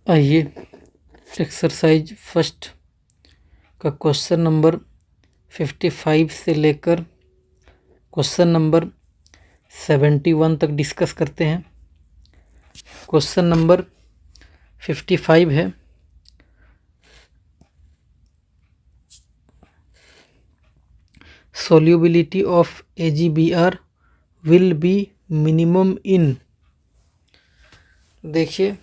आइए exercise first का question number 55 से लेकर क्वेश्चन नंबर 71 तक डिस्कस करते हैं। क्वेश्चन नंबर 55 है, solubility of AgBr will be minimum in। देखिए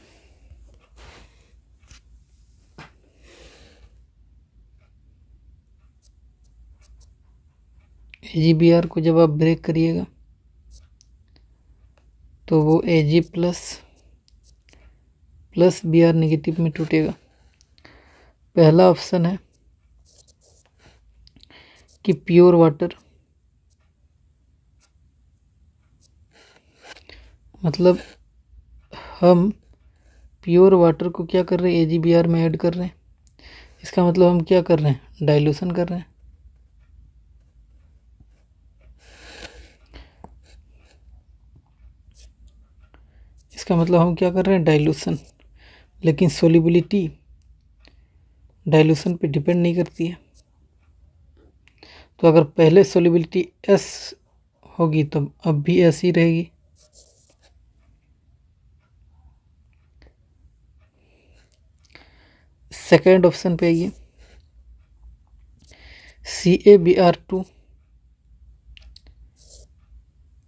AgBr को जब आप ब्रेक करिएगा तो वो Ag प्लस Br नेगेटिव में टूटेगा। पहला ऑप्शन है कि प्योर वाटर, मतलब हम प्योर वाटर को क्या कर रहे हैं, AgBr में ऐड कर रहे हैं। इसका मतलब हम क्या कर रहे हैं, डाइल्यूशन कर रहे हैं। इसका मतलब हम क्या कर रहे हैं, डाइल्यूशन। लेकिन सोलिबिलिटी डाइल्यूशन पे डिपेंड नहीं करती है। तो अगर पहले सोलिबिलिटी S होगी तो अब भी S ही रहेगी। सेकेंड ऑप्शन पे आइए, CaBr2,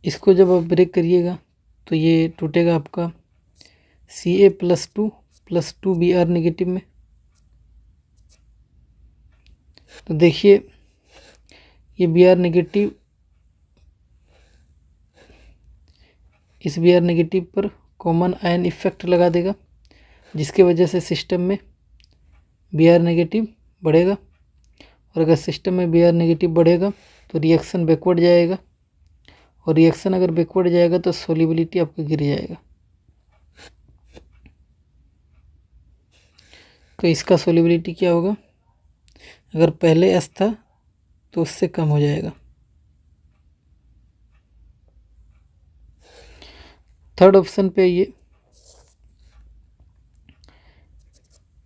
इसको जब आप ब्रेक करिएगा तो ये टूटेगा आपका Ca+2 प्लस 2Br नेगेटिव में। तो देखिए ये Br नेगेटिव इस Br नेगेटिव पर कॉमन आयन इफेक्ट लगा देगा, जिसके वजह से सिस्टम में Br नेगेटिव बढ़ेगा। और अगर सिस्टम में Br नेगेटिव बढ़ेगा तो रिएक्शन बैकवर्ड जाएगा, और रिएक्शन अगर बैकवर्ड जाएगा तो सोलिबिलिटी आपका गिर जाएगा। तो इसका सोलिबिलिटी क्या होगा, अगर पहले S था तो उससे कम हो जाएगा। थर्ड ऑप्शन पे ये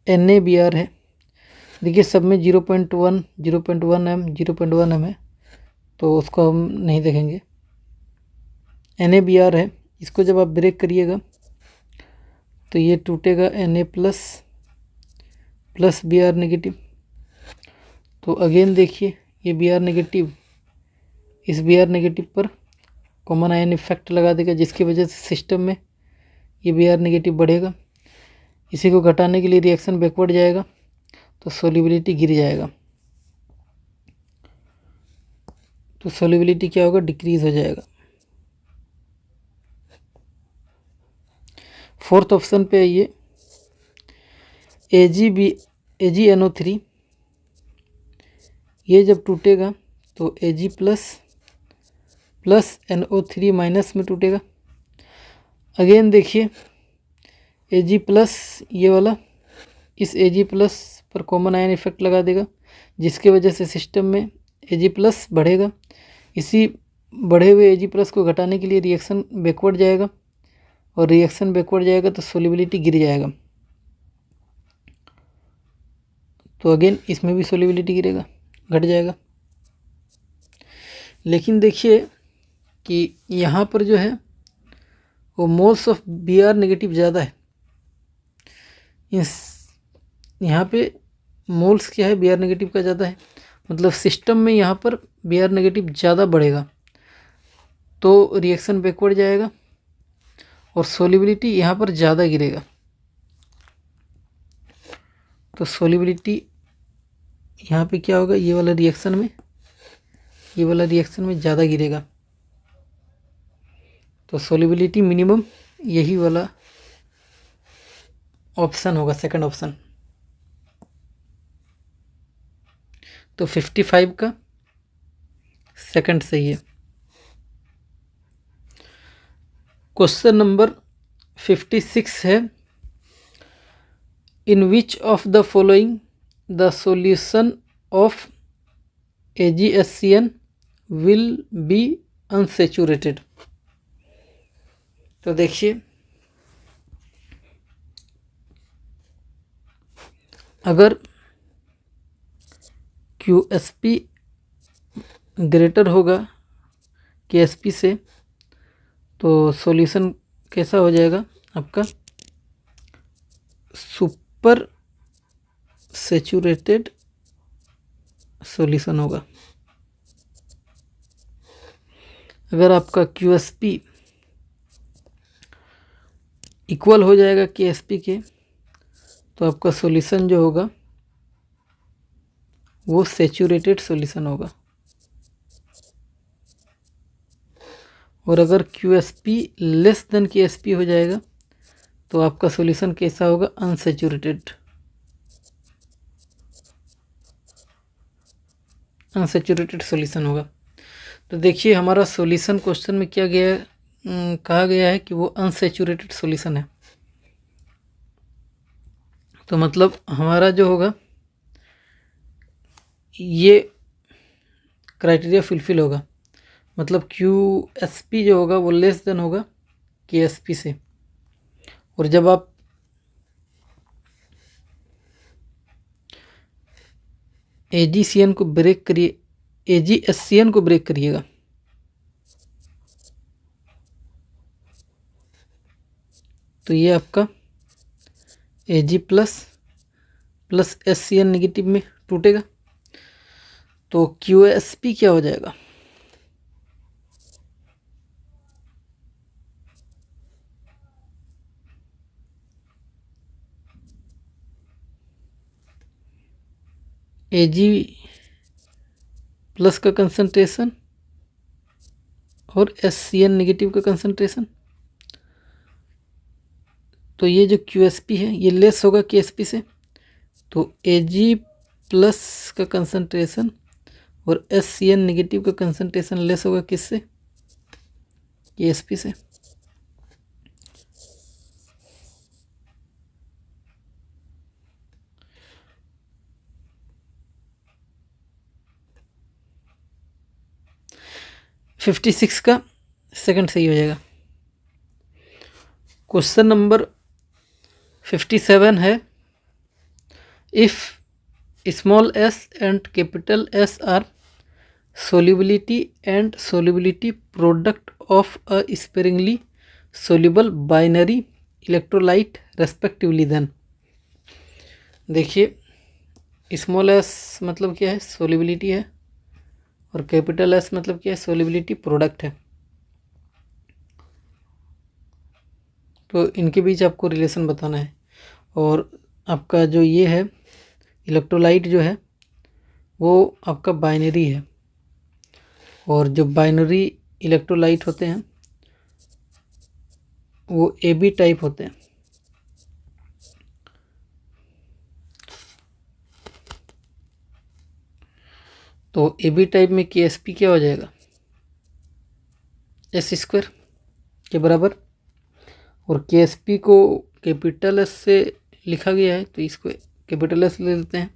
NaBr है। देखिए सब में 0.1 0.1 m 0.1 m है, तो उसको हम नहीं देखेंगे। NaBr है, इसको जब आप ब्रेक करिएगा तो ये टूटेगा Na प्लस Br नेगेटिव। तो अगेन देखिए ये Br नेगेटिव इस Br नेगेटिव पर कॉमन आयन इफेक्ट लगा देगा, जिसकी वजह से सिस्टम में ये Br नेगेटिव बढ़ेगा। इसी को घटाने के लिए रिएक्शन बैकवर्ड जाएगा तो सोलिबिलिटी गिर जाएगा। तो सोलिबिलिटी क्या होगा, डिक्रीज हो जाएगा। फोर्थ ऑप्शन पे आइए, AgNO3, ये जब टूटेगा तो Ag प्लस NO3 माइनस में टूटेगा। अगेन देखिए Ag प्लस ये वाला इस Ag प्लस पर कॉमन आयन इफेक्ट लगा देगा, जिसके वजह से सिस्टम में Ag प्लस बढ़ेगा। इसी बढ़े हुए Ag प्लस को घटाने के लिए रिएक्शन बैकवर्ड जाएगा, और रिएक्शन बैकवर्ड जाएगा तो सोलिबिलिटी गिर जाएगा। तो अगेन इसमें भी सोलिबिलिटी गिरेगा, घट जाएगा। लेकिन देखिए कि यहाँ पर जो है वो मोल्स ऑफ Br नेगेटिव ज़्यादा है। यहाँ पे मोल्स क्या है, Br नेगेटिव का ज़्यादा है, मतलब सिस्टम में यहाँ पर Br नेगेटिव ज़्यादा बढ़ेगा तो रिएक्शन बैकवर्ड जाएगा और सोलिबिलिटी यहाँ पर ज़्यादा गिरेगा। तो सोलिबिलिटी यहाँ पे क्या होगा, ये वाला रिएक्शन में ज़्यादा गिरेगा। तो सोलिबिलिटी मिनिमम यही वाला ऑप्शन होगा, सेकंड ऑप्शन। तो 55 का सेकंड सही है। क्वेश्चन नंबर 56 है, in which of the following the solution of AgHCN will be unsaturated. तो देखिए अगर QSP ग्रेटर होगा KSP से तो सॉल्यूशन कैसा हो जाएगा आपका, सुपर सैचुरेटेड सॉल्यूशन होगा। अगर आपका QSP इक्वल हो जाएगा KSP के तो आपका सॉल्यूशन जो होगा वो सैचुरेटेड सॉल्यूशन होगा। और अगर QSP लेस देन KSP हो जाएगा तो आपका सॉल्यूशन कैसा होगा, अनसैचुरेटेड सॉल्यूशन होगा। तो देखिए हमारा सॉल्यूशन क्वेश्चन में क्या गया है, कहा गया है कि वो अनसैचुरेटेड सॉल्यूशन है। तो मतलब हमारा जो होगा ये क्राइटेरिया फुलफिल होगा, मतलब QSP जो होगा वो लेस देन होगा KSP से। और जब आप AgCN को ब्रेक करिए, AgSCN को ब्रेक करिएगा तो ये आपका Ag प्लस SCN नेगेटिव में टूटेगा। तो QSP क्या हो जाएगा, Ag प्लस का कंसंट्रेशन और SCN नेगेटिव का कंसंट्रेशन। तो ये जो QSP है ये लेस होगा KSP से, तो Ag प्लस का कंसंट्रेशन और SCN नेगेटिव का कंसंट्रेशन लेस होगा किससे, KSP से। फिफ्टी 56 का सेकंड सही हो जाएगा। क्वेश्चन नंबर 57 है, if small s and capital S are solubility and solubility product of a sparingly soluble binary electrolyte respectively then। देखिए स्मॉल s मतलब क्या है, सोलिबिलिटी है, और कैपिटल S मतलब क्या है, सोलिबिलिटी प्रोडक्ट है। तो इनके बीच आपको रिलेशन बताना है। और आपका जो ये है इलेक्ट्रोलाइट जो है वो आपका बाइनरी है, और जो बाइनरी इलेक्ट्रोलाइट होते हैं वो AB टाइप होते हैं। तो AB टाइप में KSP क्या हो जाएगा, S² के बराबर, और KSP को कैपिटल S से लिखा गया है तो इसको कैपिटल S ले लेते हैं,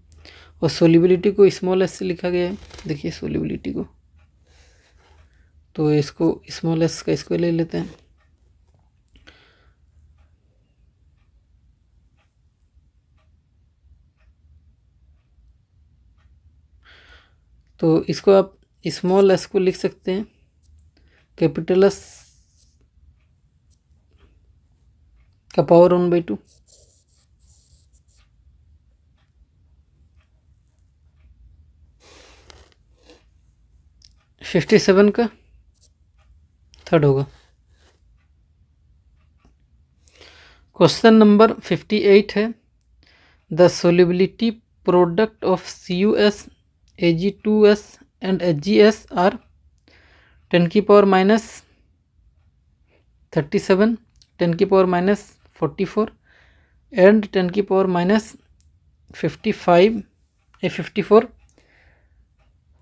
और सोलिबिलिटी को स्मॉल s से लिखा गया है। देखिए सोलिबिलिटी को, तो इसको स्मॉल s का स्क्वायर ले लेते हैं। तो इसको आप स्मॉल s को लिख सकते हैं कैपिटल S का पावर 1/2। फिफ्टी 57 का थर्ड होगा। क्वेश्चन नंबर 58 है, the solubility product of CuS Ag2S and HgS are 10⁻⁻37 10⁻⁻44 and 10⁻⁻54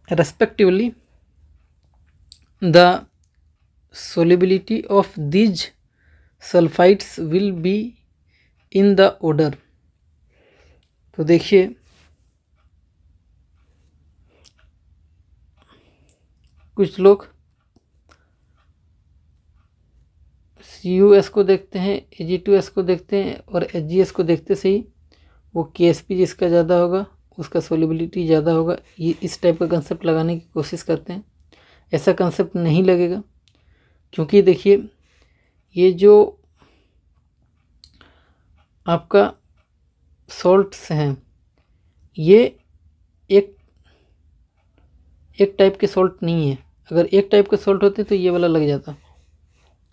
respectively। the solubility of these sulfides will be in the order। तो देखिए कुछ लोग CuS को देखते हैं, Ag2S को देखते हैं और HgS को देखते से ही वो KSP जिसका ज़्यादा होगा उसका सोलिबिलिटी ज़्यादा होगा। ये इस टाइप का कंसेप्ट लगाने की कोशिश करते हैं। ऐसा कंसेप्ट नहीं लगेगा, क्योंकि देखिए ये जो आपका सॉल्ट्स हैं ये एक टाइप के सॉल्ट नहीं है। अगर एक टाइप के सॉल्ट होते तो ये वाला लग जाता,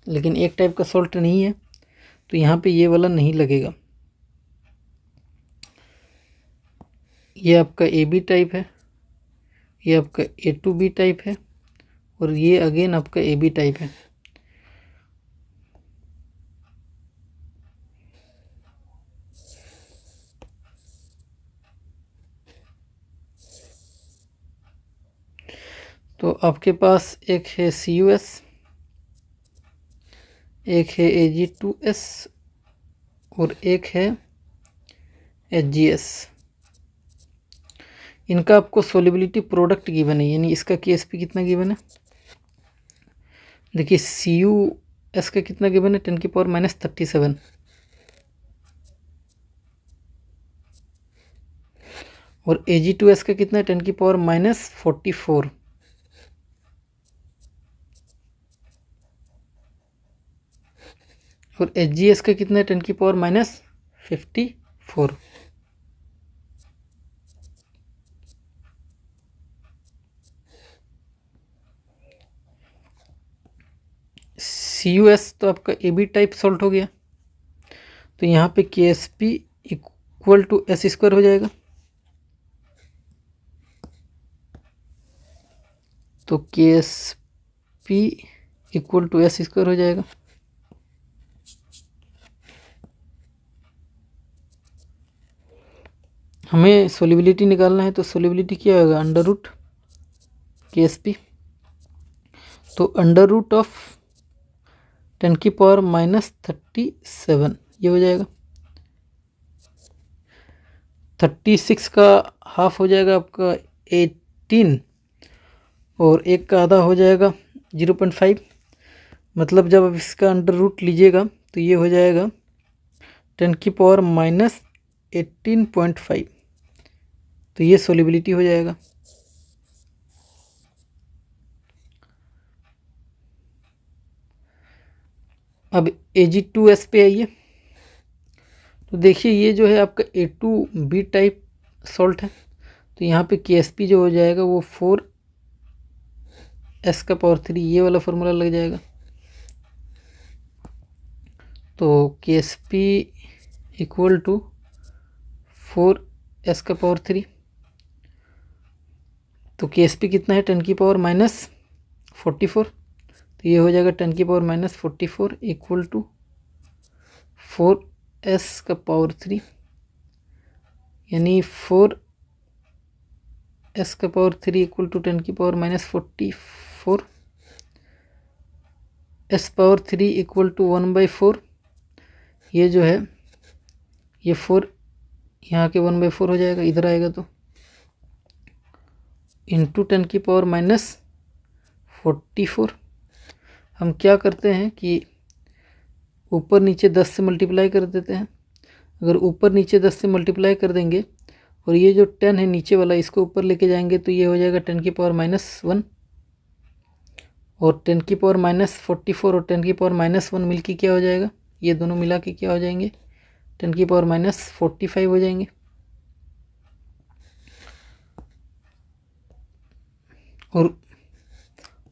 लेकिन एक टाइप का सॉल्ट नहीं है तो यहाँ पे ये वाला नहीं लगेगा। ये आपका AB टाइप है, ये आपका A2B टाइप है और ये अगेन आपका AB टाइप है। तो आपके पास एक है CUS, एक है Ag2S और एक है HGS। इनका आपको सोलिबिलिटी प्रोडक्ट गिवन है, यानी इसका KSP कितना गिवन है। देखिए CUS का कितना गिवन है 10⁻⁻37 और Ag2S का कितना है 10⁻⁻44 और HGS का कितना है 10⁻⁻54। CUS तो आपका AB टाइप सॉल्ट हो गया, तो यहाँ पे KSP इक्वल टू S² हो जाएगा। तो KSP इक्वल टू S² हो जाएगा। हमें सोलिबिलिटी निकालना है, तो सोलिबिलिटी क्या होगा अंडर रूट KSP। तो अंडर रूट ऑफ 10⁻⁻37 ये हो जाएगा। 36 का हाफ हो जाएगा आपका 18 और एक का आधा हो जाएगा 0.5। मतलब जब आप इसका अंडर रूट लीजिएगा तो ये हो जाएगा 10⁻⁻18.5। तो ये सोलिबिलिटी हो जाएगा। अब Ag2S पे आइए, तो देखिए ये जो है आपका A2B टाइप सॉल्ट है, तो यहाँ पे KSP जो हो जाएगा वो 4S⁻³ ये वाला फॉर्मूला लग जाएगा। तो KSP इक्वल टू 4S⁻³। तो KSP कितना है 10⁻⁻44, तो ये हो जाएगा 10⁻⁻44 इक्वल टू 4S⁻³ यानी 4S⁻³ equal to 10⁻⁻44। S⁻³ equal to 1/4। ये जो है ये 4 यहाँ के 1/4 हो जाएगा, इधर आएगा तो इंटू 10⁻⁻44। हम क्या करते हैं कि ऊपर नीचे 10 से मल्टीप्लाई कर देते हैं। अगर ऊपर नीचे 10 से मल्टीप्लाई कर देंगे और ये जो 10 है नीचे वाला इसको ऊपर लेके जाएंगे तो ये हो जाएगा 10⁻⁻1 और 10⁻⁻44 और 10⁻⁻1 मिलके क्या हो जाएगा, ये दोनों मिला के क्या हो जाएंगे 10⁻⁻45 हो जाएंगे।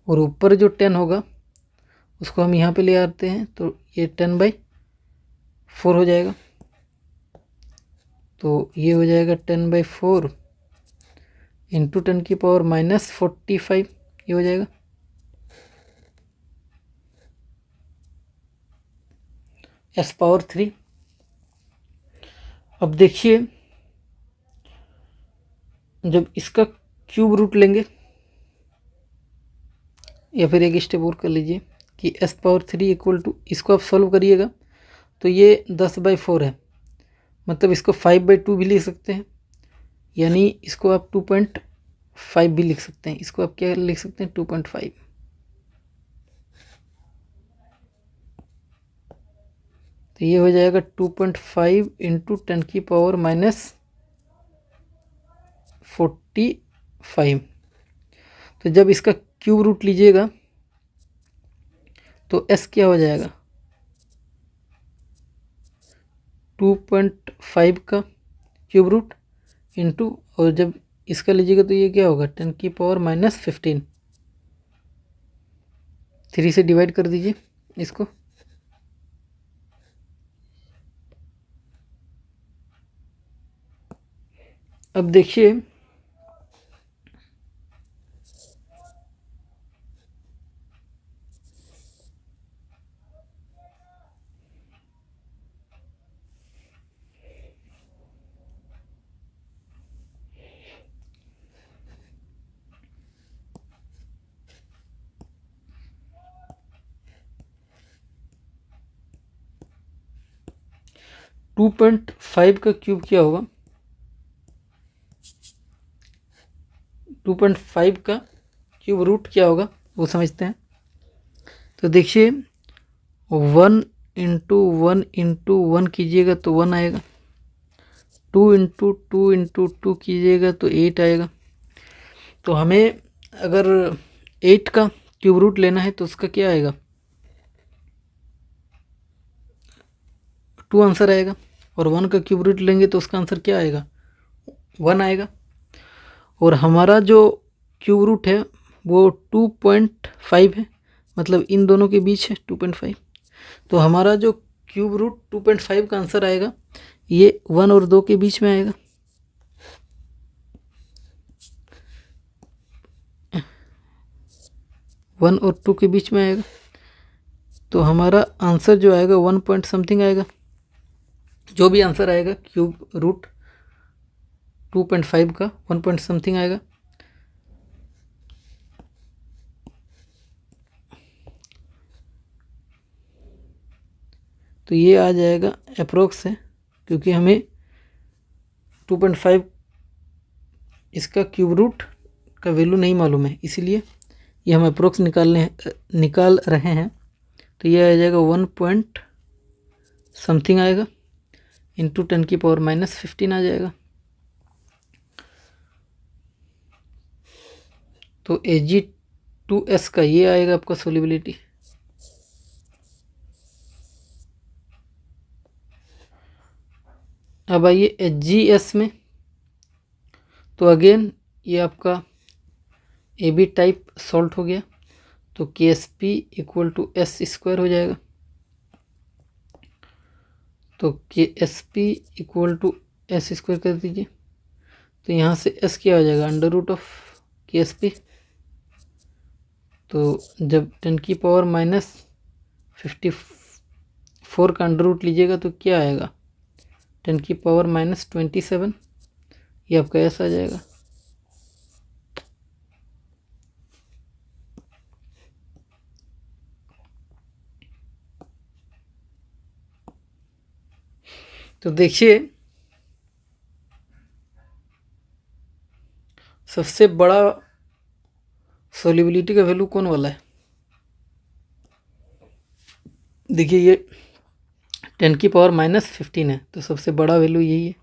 और ऊपर जो 10 होगा उसको हम यहाँ पे ले आते हैं तो ये 10/4 हो जाएगा। तो ये हो जाएगा 10/4 इंटू 10⁻⁻45 ये हो जाएगा। S⁻³ अब देखिए जब इसका क्यूब रूट लेंगे या फिर एक स्टेप और कर लीजिए कि S⁻³ इक्वल टू, इसको आप सॉल्व करिएगा तो ये 10/4 है, मतलब इसको 5/2 भी लिख सकते हैं, यानी इसको आप 2.5 भी लिख सकते हैं। इसको आप क्या लिख सकते हैं 2.5। तो ये हो जाएगा 2.5 इंटू 10⁻45। तो जब इसका क्यूब रूट लीजिएगा तो s क्या हो जाएगा, 2.5 का क्यूब रूट इंटू, और जब इसका लीजिएगा तो ये क्या होगा 10⁻15। 3 से डिवाइड कर दीजिए इसको। अब देखिए टू 2.5 का क्यूब क्या होगा, 2.5 का क्यूब रूट क्या होगा वो समझते हैं। तो देखिए 1 इंटू 1 इंटू 1 कीजिएगा तो 1 आएगा, 2 इंटू 2 इंटू 2 कीजिएगा तो 8 आएगा। तो हमें अगर 8 का क्यूब रूट लेना है तो उसका क्या आएगा, 2 आंसर आएगा, और 1 का क्यूब रूट लेंगे तो उसका आंसर क्या आएगा, 1 आएगा। और हमारा जो क्यूब रूट है वो 2.5 है, मतलब इन दोनों के बीच है 2.5। तो हमारा जो क्यूब रूट 2.5 का आंसर आएगा ये 1 और 2 के बीच में आएगा। वन और 2 के बीच में आएगा। तो हमारा आंसर जो आएगा 1 पॉइंट समथिंग आएगा। जो भी आंसर आएगा क्यूब रूट 2.5 का 1 पॉइंट समथिंग आएगा। तो ये आ जाएगा अप्रोक्स है, क्योंकि हमें 2.5 इसका क्यूब रूट का वैल्यू नहीं मालूम है, इसीलिए ये हम अप्रोक्स निकाल रहे हैं। तो ये आ जाएगा 1 पॉइंट समथिंग आएगा इंटू 10⁻−15 आ जाएगा। तो Ag2S का ये आएगा आपका सोल्यूबिलिटी। अब आइए HgS में, तो अगेन ये आपका AB टाइप सॉल्ट हो गया, तो KSP इक्वल टू S² हो जाएगा। तो KSP इक्वल टू S² कर दीजिए, तो यहाँ से S क्या हो जाएगा, अंडर रूट ऑफ KSP। तो जब 10⁻54 का अंडर रूट लीजिएगा तो क्या आएगा, 10⁻27, ये आपका S आ जाएगा। तो देखिए सबसे बड़ा सोल्यूबिलिटी का वैल्यू कौन वाला है, देखिए ये 10⁻−15 है, तो सबसे बड़ा वैल्यू यही है।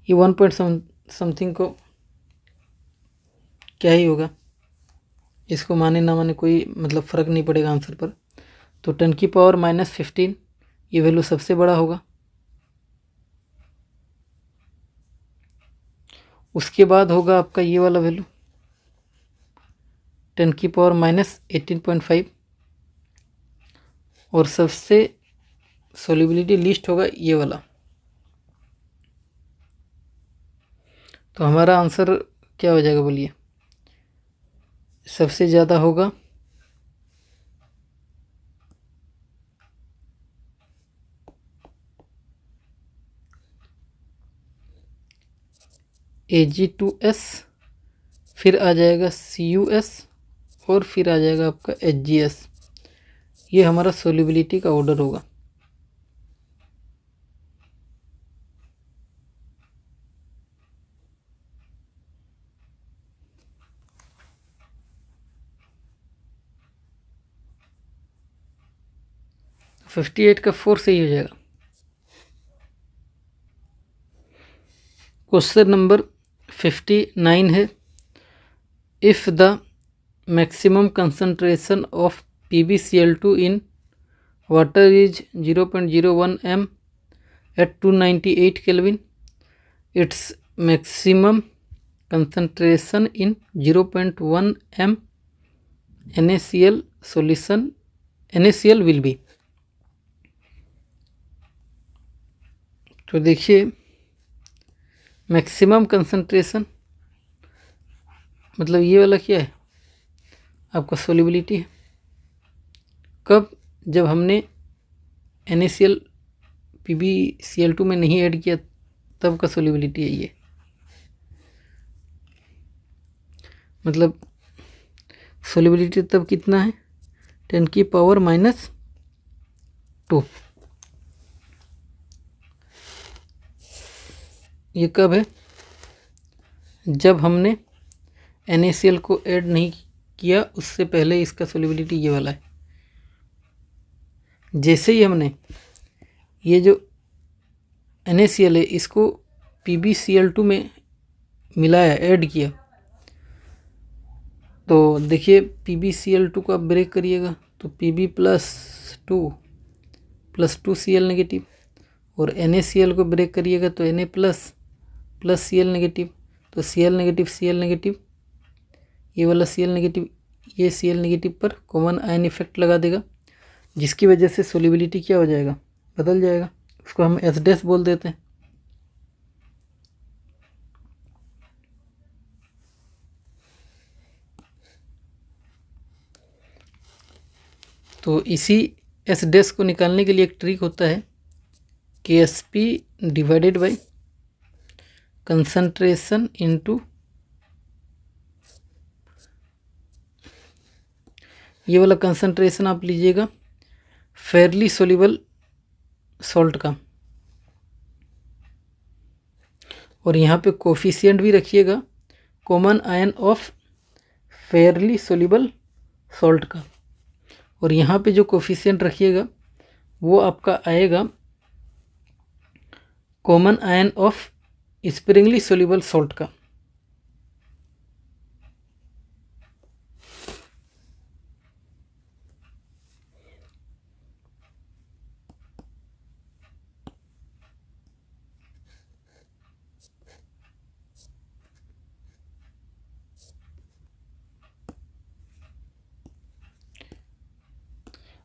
ये 1 पॉइंट समथिंग को क्या ही होगा, इसको माने ना माने कोई मतलब फ़र्क नहीं पड़ेगा आंसर पर। तो 10⁻−15 ये वैल्यू सबसे बड़ा होगा। उसके बाद होगा आपका ये वाला वैल्यू 10⁻−18.5, और सबसे सोल्यूबिलिटी लिस्ट होगा ये वाला। तो हमारा आंसर क्या हो जाएगा बोलिए, सबसे ज़्यादा होगा Ag2S, फिर आ जाएगा CuS, और फिर आ जाएगा आपका HgS। ये हमारा सोल्यूबिलिटी का ऑर्डर होगा। 58 का 4 सही हो जाएगा। क्वेश्चन नंबर 59 है, if the maximum concentration of PbCl2 in water is 0.01 m at 298 Kelvin, its maximum concentration in 0.1 m NaCl solution NaCl will be। तो देखिए मैक्सिमम कंसंट्रेशन मतलब ये वाला क्या है, आपका सोल्युबिलिटी है। कब? जब हमने NaCl PbCl2 में नहीं ऐड किया तब का सोल्युबिलिटी है ये। मतलब सोल्युबिलिटी तब कितना है, 10⁻⁻²। ये कब है? जब हमने NaCl को ऐड नहीं किया, उससे पहले इसका सोल्युबिलिटी ये वाला है। जैसे ही हमने ये जो NaCl है इसको PbCl2 में मिलाया, ऐड किया, तो देखिए PbCl2 को आप ब्रेक करिएगा तो Pb + 2 Cl नेगेटिव, और NaCl को ब्रेक करिएगा तो Na + Cl नेगेटिव, तो Cl नेगेटिव ये वाला Cl नेगेटिव ये Cl नेगेटिव पर कॉमन आयन इफेक्ट लगा देगा, जिसकी वजह से सोल्युबिलिटी क्या हो जाएगा, बदल जाएगा। उसको हम S- बोल देते हैं। तो इसी S- को निकालने के लिए एक ट्रिक होता है, Ksp divided by concentration into ये वाला कंसंट्रेशन आप लीजिएगा फेयरली सोल्यूबल सॉल्ट का, और यहाँ पे कोफिशिएंट भी रखिएगा common ion of Fairlie soluble salt का, और यहाँ पे जो कोफिशिएंट रखिएगा वो आपका आएगा common ion of Sprüngli soluble salt का।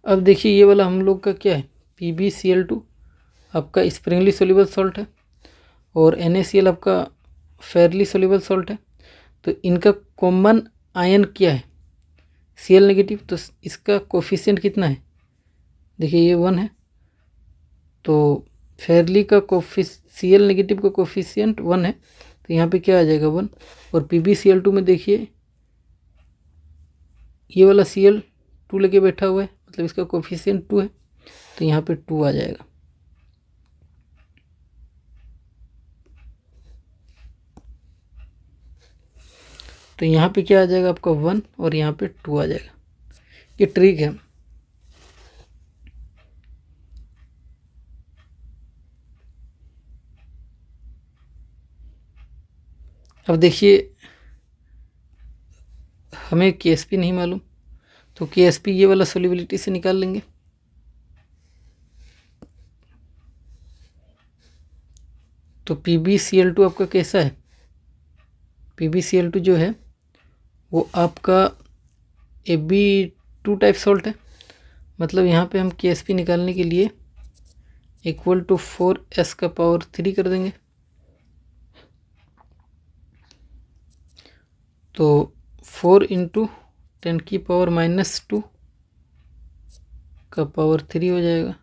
अब देखिए ये वाला हम लोग का क्या है, PbCl2 आपका स्प्रिंगली सोल्यूबल सॉल्ट है और NaCl आपका फेयरली सोल्यूबल सॉल्ट है। तो इनका कॉमन आयन क्या है, Cl नेगेटिव, तो इसका कोफिशिएंट कितना है, देखिए ये 1 है, तो फेयरली का Cl नेगेटिव का कोफिशिएंट 1 है, तो यहाँ पे क्या आ जाएगा 1, और PbCl2 में देखिए ये वाला Cl2 लेके बैठा हुआ है, मतलब इसका कोफिशिएंट 2 है, तो यहाँ पे 2 आ जाएगा। तो यहाँ पे क्या आ जाएगा आपका 1 और यहाँ पे 2 आ जाएगा। ये ट्रिक है। अब देखिए हमें Ksp नहीं मालूम, तो Ksp ये वाला सोल्युबिलिटी से निकाल लेंगे। तो PbCl2 आपका कैसा है, PbCl2 जो है वो आपका Ab2 टाइप सॉल्ट है, मतलब यहाँ पे हम Ksp निकालने के लिए इक्वल टू 4s⁻³ कर देंगे। तो 4 × 10⁻⁻² का पावर 3 हो जाएगा।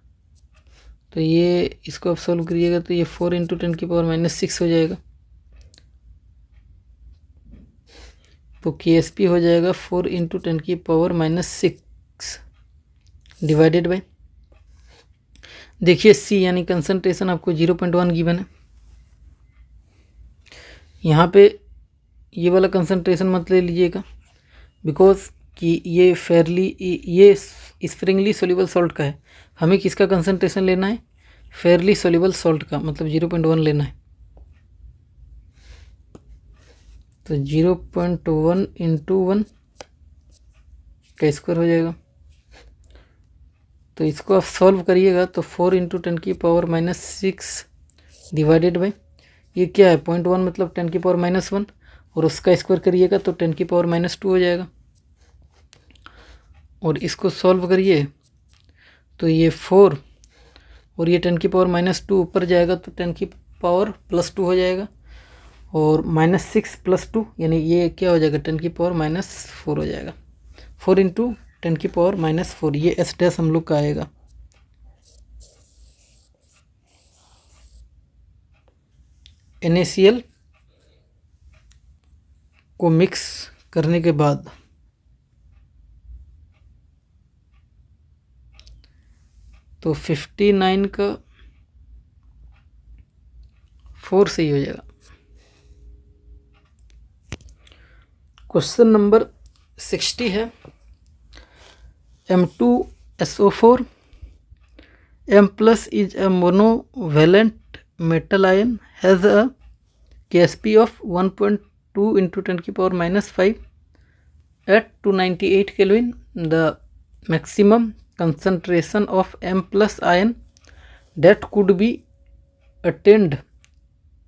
तो ये इसको आप सॉल्व करिएगा तो ये 4 × 10⁻⁻6 हो जाएगा। तो Ksp हो जाएगा 4 × 10⁻⁻6 डिवाइडेड बाय, देखिए C यानी कंसंट्रेशन आपको 0.1 गिवन है। यहाँ पे ये वाला कंसंट्रेशन मत ले लीजिएगा, बिकॉज कि ये फेयरली ये स्प्रिंगली सोल्यूबल सॉल्ट का है। हमें किसका कंसंट्रेशन लेना है, फेयरली सोल्यूबल सॉल्ट का, मतलब 0.1 लेना है। तो 0.1 इंटू 1 का स्क्वायर हो जाएगा। तो इसको आप सॉल्व करिएगा तो 4 इंटू 10⁻⁻6 डिवाइडेड बाई ये क्या है 0.1 मतलब 10⁻⁻1 और उसका स्क्वायर करिएगा तो 10⁻⁻2 हो जाएगा। और इसको सॉल्व करिए तो ये 4 और ये 10⁻⁻2 ऊपर जाएगा तो 10⁻+2 हो जाएगा और -6 + 2 यानी ये क्या हो जाएगा 10⁻⁻4 हो जाएगा। 4 इंटू 10⁻⁻4 ये एस डैश हम लोग का आएगा। NaCl को मिक्स करने के बाद तो 59 का 4 सही हो जाएगा। क्वेश्चन नंबर 60 है M2SO4 M+ is a monovalent metal ion has a Ksp of 1.2 into 10⁻⁻5 at 298 Kelvin. The maximum concentration of M+ ion that could be attained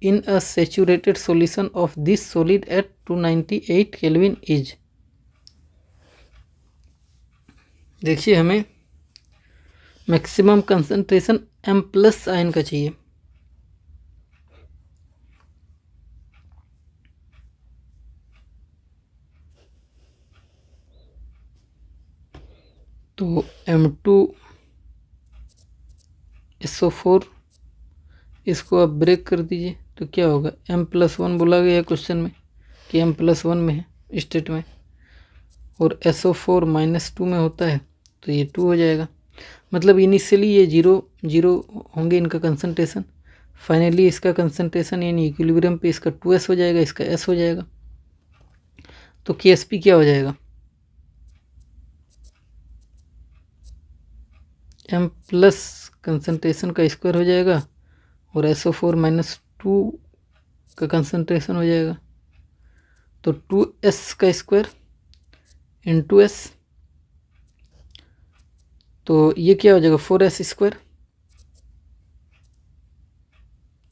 in a saturated solution of this solid at 298 Kelvin is। देखिए हमें maximum concentration M+ ion का चाहिए। तो M2SO4 इसको आप break कर दीजिए तो क्या होगा M+1 बोला गया है क्वेश्चन में कि M+1 में है स्टेट में और SO4 -2 में होता है तो ये 2 हो जाएगा। मतलब इनिशियली ये 0 होंगे इनका कंसंट्रेशन, फाइनली इसका कंसंट्रेशन यानी इक्विलिब्रियम पे इसका 2s हो जाएगा, इसका s हो जाएगा। तो Ksp क्या हो जाएगा M+ कंसंट्रेशन का स्क्वायर हो जाएगा और SO4 -2 का कंसंट्रेशन हो जाएगा तो 2s का स्क्वायर इंटू s तो ये क्या हो जाएगा 4s स्क्वायर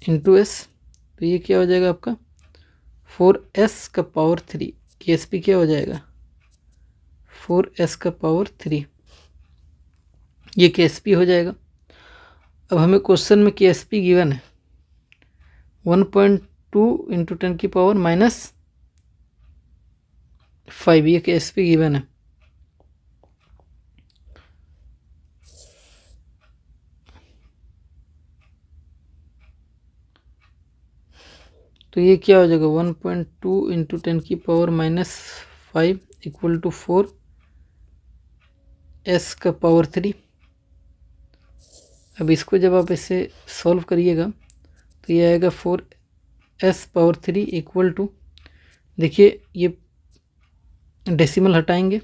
इंटू s तो ये क्या हो जाएगा आपका 4s का पावर 3। Ksp क्या हो जाएगा 4s का पावर 3 ये Ksp हो जाएगा। अब हमें क्वेश्चन में Ksp गिवन है 1.2 इंटू 10⁻⁵ ये Ksp गिवन है। तो ये क्या हो जाएगा 1.2 इंटू 10⁻⁵ इक्वल टू 4s का पावर 3। अब इसको जब आप इसे सॉल्व करिएगा तो ये आएगा 4s पावर 3 इक्वल टू, देखिए ये डेसिमल हटाएंगे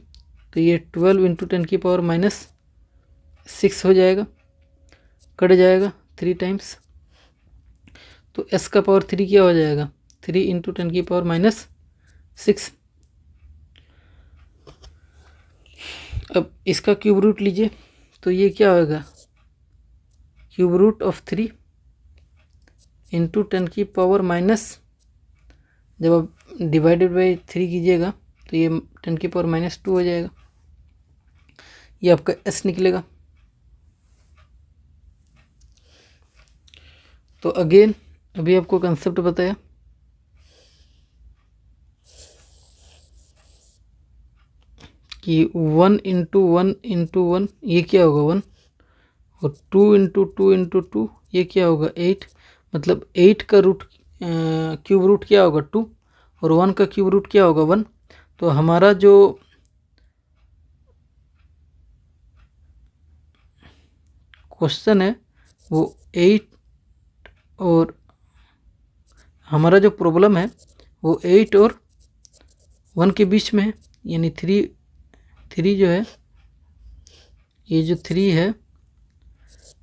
तो ये 12 इंटू 10⁻⁻6 हो जाएगा, कट जाएगा 3 टाइम्स तो s का पावर 3 क्या हो जाएगा 3 इंटू 10⁻⁻6। अब इसका क्यूब रूट लीजिए तो ये क्या होगा क्यूब रूट ऑफ 3 इंटू 10⁻⁻, जब आप डिवाइडेड बाई 3 कीजिएगा तो ये 10⁻⁻2 हो जाएगा, ये आपका s निकलेगा। तो अगेन अभी आपको कंसेप्ट बताया कि 1 इंटू 1 इंटू 1 ये क्या होगा 1 और 2 इंटू 2 इंटू 2 ये क्या होगा 8, मतलब 8 का रूट क्यूब रूट क्या होगा 2 और 1 का क्यूब रूट क्या होगा 1। तो हमारा जो क्वेश्चन है वो 8 और हमारा जो प्रॉब्लम है वो 8 और 1 के बीच में है, यानी 3 जो है ये जो 3 है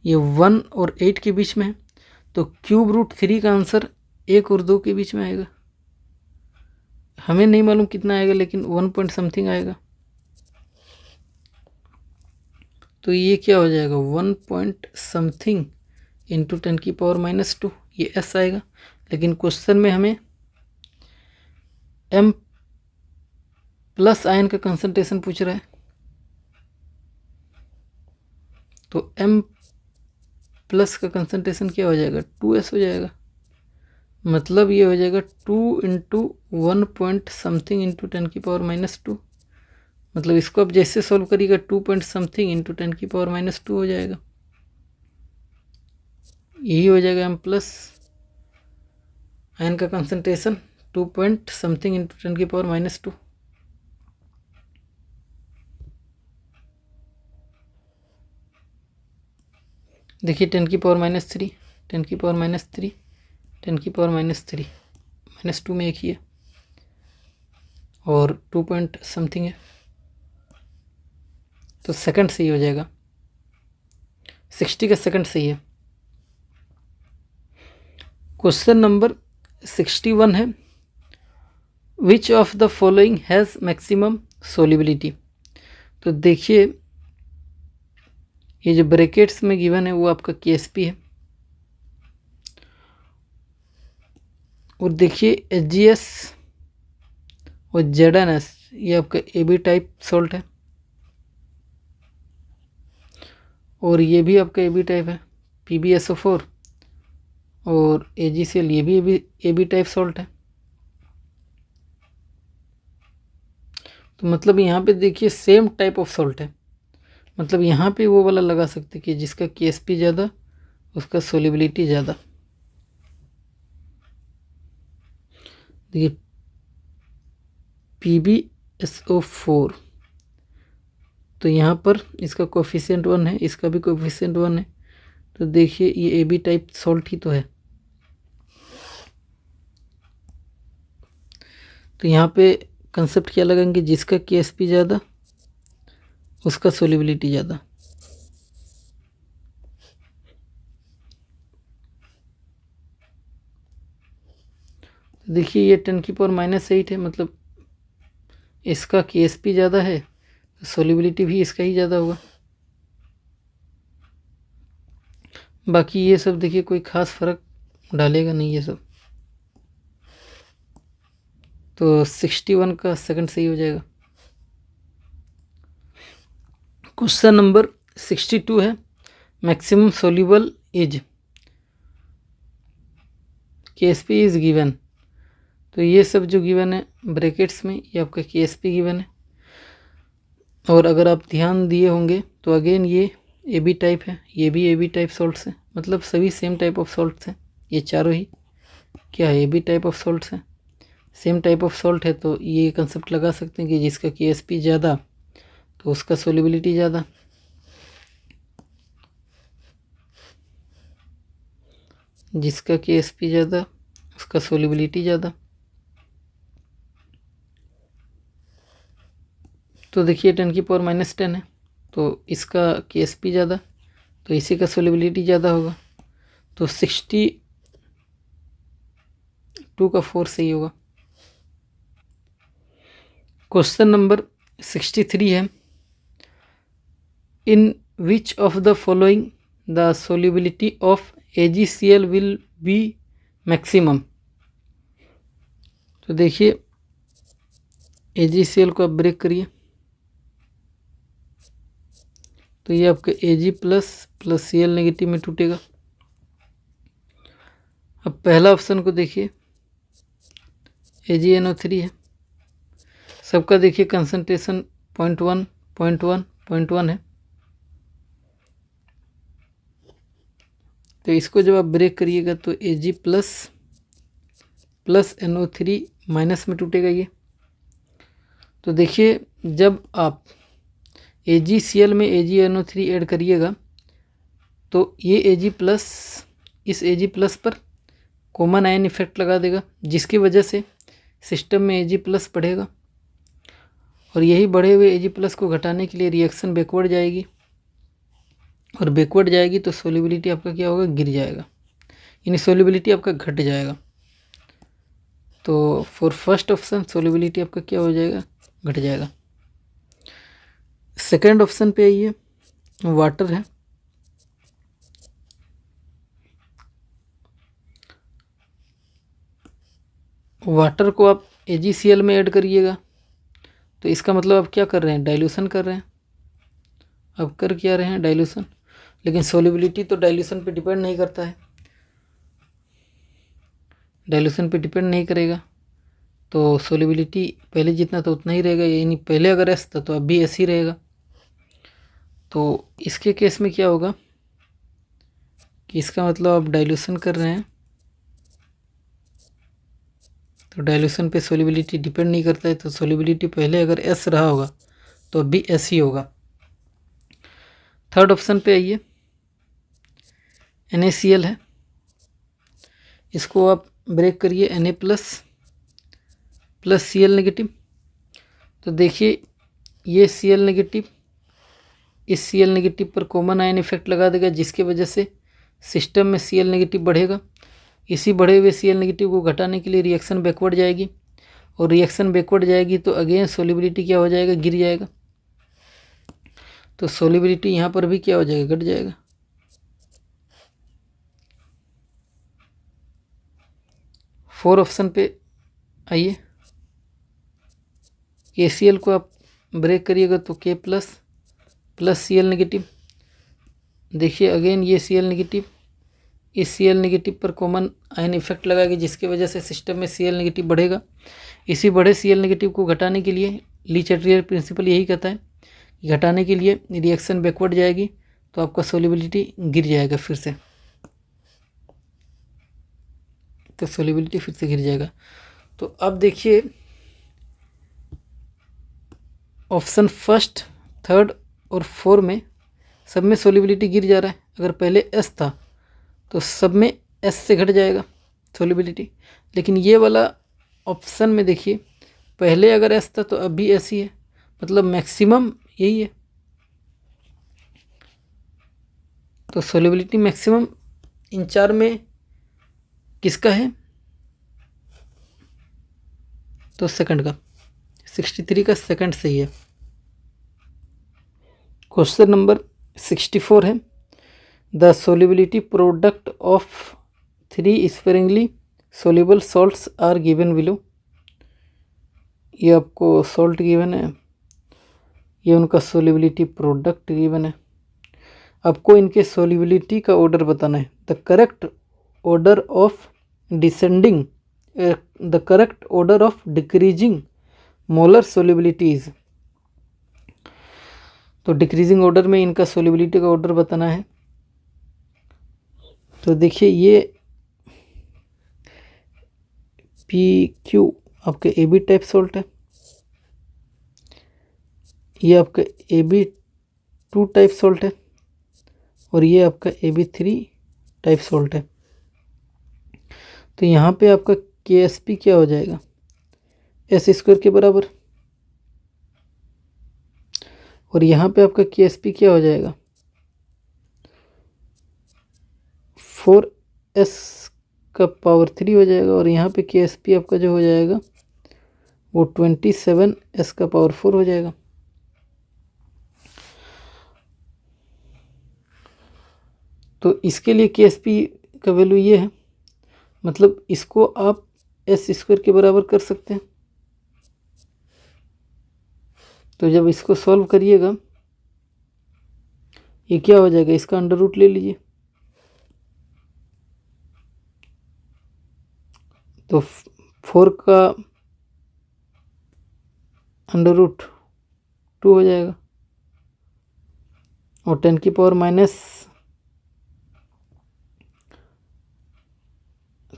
ये 1 और 8 के बीच में है, तो क्यूब रूट 3 का आंसर 1 और 2 के बीच में आएगा। हमें नहीं मालूम कितना आएगा, लेकिन 1 पॉइंट समथिंग आएगा। तो ये क्या हो जाएगा, 1 पॉइंट समथिंग इंटू 10⁻⁻², ये एस आएगा। लेकिन क्वेश्चन में हमें m प्लस आयन का कंसंट्रेशन पूछ रहा है, तो m प्लस का कंसंट्रेशन क्या हो जाएगा, 2s हो जाएगा। मतलब ये हो जाएगा 2 इंटू 1 पॉइंट समथिंग इंटू 10⁻²। मतलब इसको अब जैसे सॉल्व करिएगा 2 पॉइंट समथिंग इंटू 10⁻² हो जाएगा। यही हो जाएगा m प्लस आयन का कंसंट्रेशन 2 पॉइंट समथिंग इंटू 10⁻²। देखिए 10⁻3, 10⁻3, 10⁻3, -2 में एक ही है और 2 पॉइंट समथिंग है, तो सेकंड सही हो जाएगा। 60 का सेकंड सही है। क्वेश्चन नंबर 61 है, विच of the following has maximum solubility. तो देखिए ये जो ब्रैकेट्स में गिवन है वो आपका KSP है, और देखिए HGS और ZNS ये आपका AB टाइप सॉल्ट है, और ये भी आपका AB टाइप है PbSO4, और AgCl ये भी AB टाइप सॉल्ट है। तो मतलब यहाँ पे देखिए सेम टाइप ऑफ सॉल्ट है, मतलब यहाँ पे वो वाला लगा सकते कि जिसका KSP ज़्यादा उसका सोलिबिलिटी ज़्यादा। देखिए PbSO4, तो यहाँ पर इसका कोफिशिएंट 1 है, इसका भी कोफिशिएंट 1 है, तो देखिए ये AB टाइप सॉल्ट ही तो है। तो यहाँ पे कंसेप्ट क्या लगाएंगे, जिसका KSP ज़्यादा उसका सोलिबिलिटी ज़्यादा। तो देखिए ये 10⁻⁸ है, मतलब इसका KSP ज़्यादा है, तो सोलिबिलिटी भी इसका ही ज़्यादा होगा। बाकी ये सब देखिए कोई ख़ास फर्क डालेगा नहीं ये सब। तो 61 का सेकंड सही हो जाएगा। क्वेश्चन नंबर 62 है, maximum soluble is KSP is given. तो ये सब जो गिवन है ब्रैकेट्स में ये आपका KSP गिवन है, और अगर आप ध्यान दिए होंगे तो अगेन ये AB टाइप है, ये भी AB टाइप सॉल्ट्स हैं, मतलब सभी सेम टाइप ऑफ सॉल्ट्स हैं। ये चारों ही क्या है, AB टाइप ऑफ सॉल्ट्स हैं, सेम टाइप ऑफ सॉल्ट है, तो ये कंसेप्ट लगा सकते हैं कि जिसका KSP ज़्यादा तो उसका सोलिबिलिटी ज़्यादा। जिसका KSP ज़्यादा उसका सोलिबिलिटी ज़्यादा। तो देखिए 10⁻⁻10 है, तो इसका KSP ज़्यादा, तो इसी का सोलिबिलिटी ज़्यादा होगा, तो 62 का 4 सही होगा। क्वेश्चन नंबर 63 है, in which of the following the solubility of AgCl will be maximum. तो देखिए AgCl को आप ब्रेक करिए, तो ये आपका Ag plus plus Cl negative में टूटेगा। अब पहला ऑप्शन को देखिए AgNO3 है, सबका देखिए कंसंट्रेशन 0.1 0.1 0.1 है, तो इसको जब आप ब्रेक करिएगा तो Ag plus plus NO3 minus में टूटेगा ये। तो देखिए जब आप AgCl में AgNO3 ऐड करिएगा तो ये Ag प्लस इस Ag प्लस पर कॉमन आयन इफेक्ट लगा देगा, जिसकी वजह से सिस्टम में Ag प्लस बढ़ेगा, और यही बढ़े हुए Ag प्लस को घटाने के लिए रिएक्शन बैकवर्ड जाएगी, और बैकवर्ड जाएगी तो सोल्युबिलिटी आपका क्या होगा, गिर जाएगा, यानी सोल्युबिलिटी आपका घट जाएगा। तो फॉर फर्स्ट ऑप्शन सोल्युबिलिटी आपका क्या हो जाएगा, घट जाएगा। सेकंड ऑप्शन पे आइए, वाटर है। वाटर को आप AgCl में ऐड करिएगा, तो इसका मतलब आप क्या कर रहे हैं, डाइल्यूशन कर रहे हैं। अब कर क्या रहे हैं, डाइल्यूशन। लेकिन सोल्युबिलिटी तो डाइल्यूशन पे डिपेंड नहीं करता है, डाइल्यूशन पे डिपेंड नहीं करेगा, तो सोल्युबिलिटी पहले जितना तो उतना ही रहेगा, यानी पहले अगर एस था तो अब भी एस ही रहेगा। तो इसके केस में क्या होगा कि इसका मतलब आप डाइल्यूशन कर रहे हैं, तो डाइल्यूशन पे सोल्युबिलिटी डिपेंड नहीं करता है, तो सोल्युबिलिटी पहले अगर एस रहा होगा तो अब भी एस ही होगा। थर्ड ऑप्शन पे आइए, NaCl है, इसको आप ब्रेक करिए, Na प्लस Cl नेगेटिव। तो देखिए ये Cl नेगेटिव इस Cl नेगेटिव पर कॉमन आयन इफेक्ट लगा देगा, जिसके वजह से सिस्टम में Cl नेगेटिव बढ़ेगा। इसी बढ़े हुए Cl नेगेटिव को घटाने के लिए रिएक्शन बैकवर्ड जाएगी, और रिएक्शन बैकवर्ड जाएगी तो अगेन सोल्युबिलिटी क्या हो जाएगा, गिर जाएगा। तो सोल्युबिलिटी यहाँ पर भी क्या हो जाएगा, घट जाएगा। फोर ऑप्शन पे आइए, KCl को आप ब्रेक करिएगा तो K प्लस Cl नेगेटिव। देखिए अगेन ये Cl नेगेटिव इस Cl नेगेटिव पर कॉमन आयन इफेक्ट लगाएगी, जिसकी वजह से सिस्टम में Cl नेगेटिव बढ़ेगा। इसी बढ़े Cl नेगेटिव को घटाने के लिए ली चैटरियर प्रिंसिपल यही कहता है कि घटाने के लिए रिएक्शन बैकवर्ड जाएगी, तो आपका सोल्युबिलिटी गिर जाएगा फिर से, तो सोल्युबिलिटी फिर से गिर जाएगा। तो अब देखिए ऑप्शन फर्स्ट, थर्ड और फोर में सब में सोल्युबिलिटी गिर जा रहा है। अगर पहले एस था तो सब में एस से घट जाएगा सोल्युबिलिटी, लेकिन ये वाला ऑप्शन में देखिए पहले अगर एस था तो अब भी एस ही है, मतलब मैक्सिमम यही है। तो सोल्युबिलिटी मैक्सिमम इन चार में किसका है, तो सेकंड का, 63 का सेकंड सही है। क्वेश्चन नंबर 64 है, the solubility product of 3 sparingly soluble salts are given below. ये आपको सॉल्ट गिवन है, ये उनका सोल्युबिलिटी प्रोडक्ट गिवन है। आपको इनके सोल्युबिलिटी का ऑर्डर बताना है। The correct order of descending the correct order of decreasing molar solubilities. तो डिक्रीजिंग ऑर्डर में इनका सोल्युबिलिटी का ऑर्डर बताना है। तो देखिए ये PQ आपका AB टाइप सॉल्ट है, ये आपका AB2 टाइप सॉल्ट है, और ये आपका AB3 टाइप सॉल्ट है। तो यहाँ पे आपका KSP क्या हो जाएगा, S² के बराबर, और यहाँ पे आपका KSP क्या हो जाएगा, 4S का पावर 3 हो जाएगा, और यहाँ पे KSP आपका जो हो जाएगा वो 27S का पावर 4 हो जाएगा। तो इसके लिए KSP का वैल्यू ये है, मतलब इसको आप S² के बराबर कर सकते हैं। तो जब इसको सॉल्व करिएगा ये क्या हो जाएगा, इसका अंडर रूट ले लीजिए, तो 4 का अंडर रूट 2 हो जाएगा, और 10 की पावर माइनस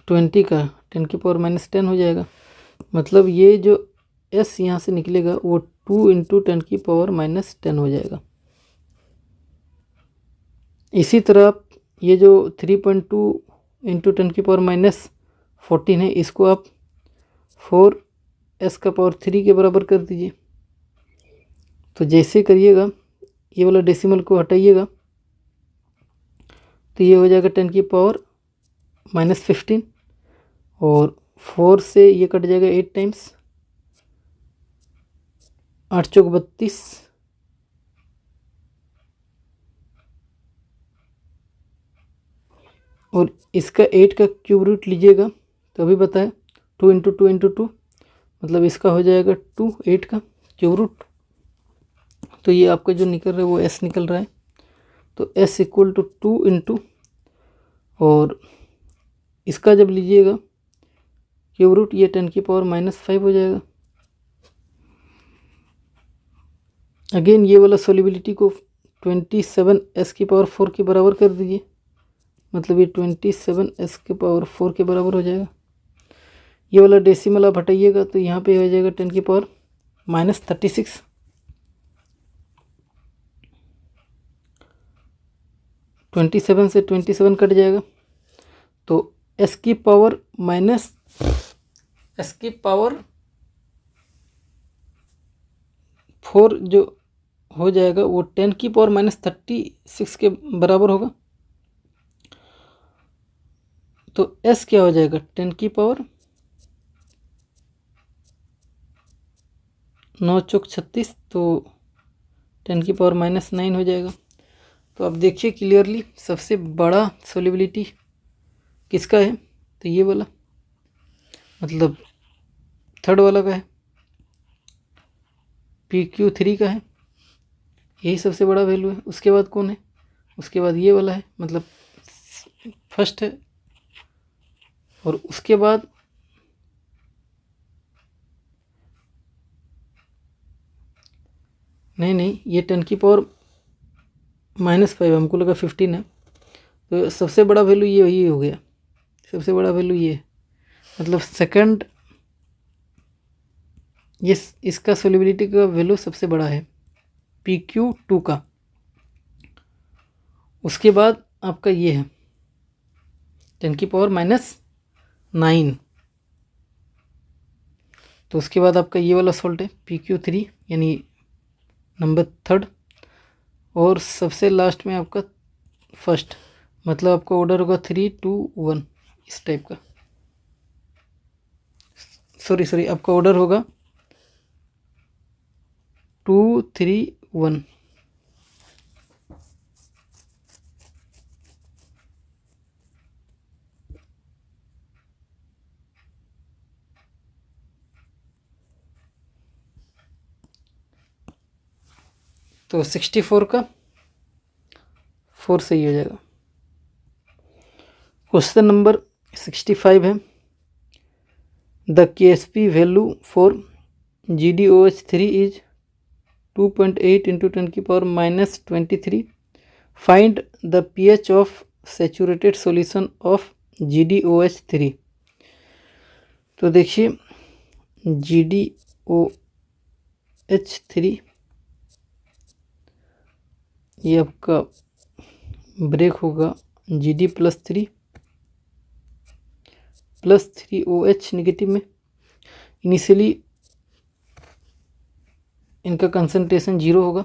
20 का 10 की पावर माइनस 10 हो जाएगा। मतलब ये जो S यहाँ से निकलेगा वो 2 इंटू 10 की पावर माइनस 10 हो जाएगा। इसी तरह ये जो 3.2 इंटू 10 की पावर माइनस 14 है, इसको आप 4S का पावर 3 के बराबर कर दीजिए। तो जैसे करिएगा ये वाला डेसिमल को हटाइएगा तो ये हो जाएगा 10 की पावर -15 और 4 से ये कट जाएगा 8 टाइम्स, 8 चौक 32 और इसका 8 का क्यूब रूट लीजिएगा तो अभी बताया 2 इंटू 2 इंटू 2 मतलब इसका हो जाएगा 2, 8 का क्यूब रूट। तो ये आपका जो निकल रहा है वो s निकल रहा है, तो s इक्वल टू 2 इंटू और इसका जब लीजिएगा क्यूब रूट ये 10 की पावर -5 हो जाएगा। अगेन ये वाला सोलिबिलिटी को 27s की पावर 4 के बराबर कर दीजिए, मतलब ये 27s के पावर 4 के बराबर हो जाएगा। ये वाला डेसिमल आप हटाइएगा तो यहाँ पे हो जाएगा 10 की पावर -36। -27 से 27 कट जाएगा तो s की पावर -4 जो हो जाएगा वो 10 की पावर -36 के बराबर होगा। तो s क्या हो जाएगा 10 की पावर 9 चौक 36, तो 10 की पावर -9 हो जाएगा। तो अब देखिए क्लियरली सबसे बड़ा सोलिबिलिटी किसका है, तो ये वाला मतलब थर्ड वाला का है, PQ3 का है, यही सबसे बड़ा वैल्यू है। उसके बाद कौन है, उसके बाद ये वाला है, मतलब फर्स्ट है, और उसके बाद नहीं ये 10 की पावर -5 हमको लगा 15 है, तो सबसे बड़ा वैल्यू ये हो गया, सबसे बड़ा वैल्यू ये है, मतलब सेकंड ये इसका सोलिबिलिटी का वैल्यू सबसे बड़ा है PQ2 का। उसके बाद आपका ये है 10 की पावर -9, तो उसके बाद आपका ये वाला सोल्ट है PQ3 यानी नंबर थर्ड, और सबसे लास्ट में आपका फर्स्ट, मतलब आपका ऑर्डर होगा 3, 2, 1 इस टाइप का। सॉरी आपका ऑर्डर होगा 2, 3, 1। तो 64 का 4 सही हो जाएगा। क्वेश्चन नंबर 65 है, the KSP value for GDOH3 is 2.8 into 10 की power -23। Find the pH of saturated solution of GDOH3। तो देखिए GDOH3 ये आपका ब्रेक होगा GD+3 +3OH नेगेटिव में। इनिशियली इनका कंसंट्रेशन 0 होगा,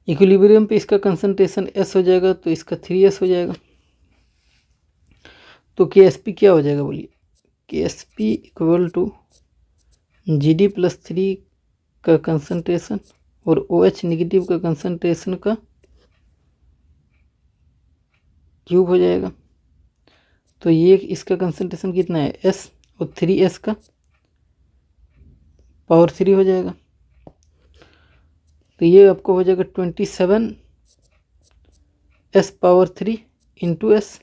इक्विलिब्रियम पे इसका कंसंट्रेशन S हो जाएगा तो इसका 3S हो जाएगा। तो KSP क्या हो जाएगा बोलिए, KSP इक्वल टू GD+3 का कंसंट्रेशन और OH नेगेटिव का कंसंट्रेशन का क्यूब हो जाएगा। तो ये इसका कंसंट्रेशन कितना है S, और 3S का पावर 3 हो जाएगा। तो ये आपको हो जाएगा 27S पावर 3 इंटू S।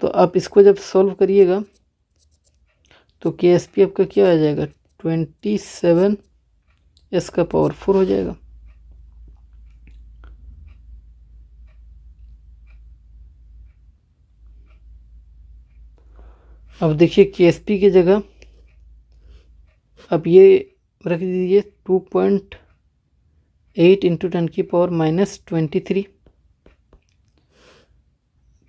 तो आप इसको जब सॉल्व करिएगा तो KSP आपका क्या आ जाएगा 27S का पावर 4 हो जाएगा। अब देखिए KSP की जगह आप ये रख दीजिए 2.8 इंटू 10 की पावर -23।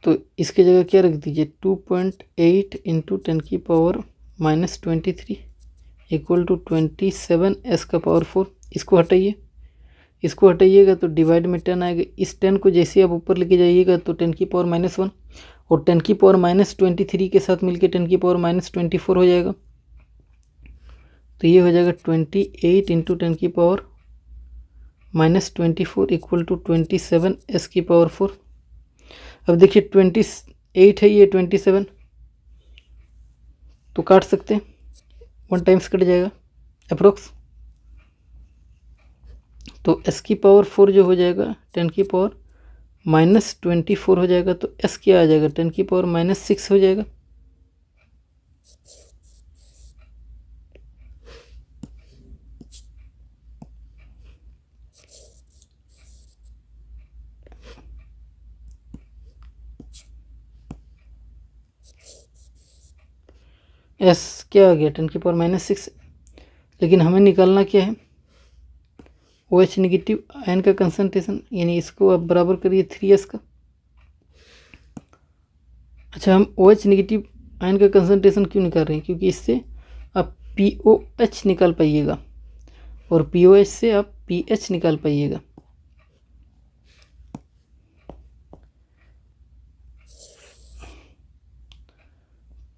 तो इसके जगह क्या रख दीजिए 2.8 इंटू 10 की पावर -23 इक्वल टू 27S का पावर 4। इसको हटाइए इसको हटाइएगा तो डिवाइड में 10 आएगा। इस 10 को जैसे आप ऊपर लेके जाइएगा तो 10 की पावर -1 और 10 की पावर -23 के साथ मिलके 10 की पावर -24 हो जाएगा। तो ये हो जाएगा 28 इंटू 10 की पावर -24 इक्वल टू 27 s की पावर 4। अब देखिए 28 है, ये 27 तो काट सकते हैं, 1 टाइम्स कट जाएगा अप्रोक्स। तो s की पावर 4 जो हो जाएगा 10 की पावर -24 हो जाएगा। तो s क्या आ जाएगा, 10 की पावर -6 हो जाएगा। s क्या आ गया, 10 की पावर -6। लेकिन हमें निकालना क्या है, OH नेगेटिव आयन का कंसंट्रेशन, यानी इसको आप बराबर करिए 3s का। अच्छा, हम OH नेगेटिव आयन का कंसंट्रेशन क्यों निकाल रहे हैं, क्योंकि इससे आप POH निकाल पाइएगा और POH से आप pH निकाल पाइएगा।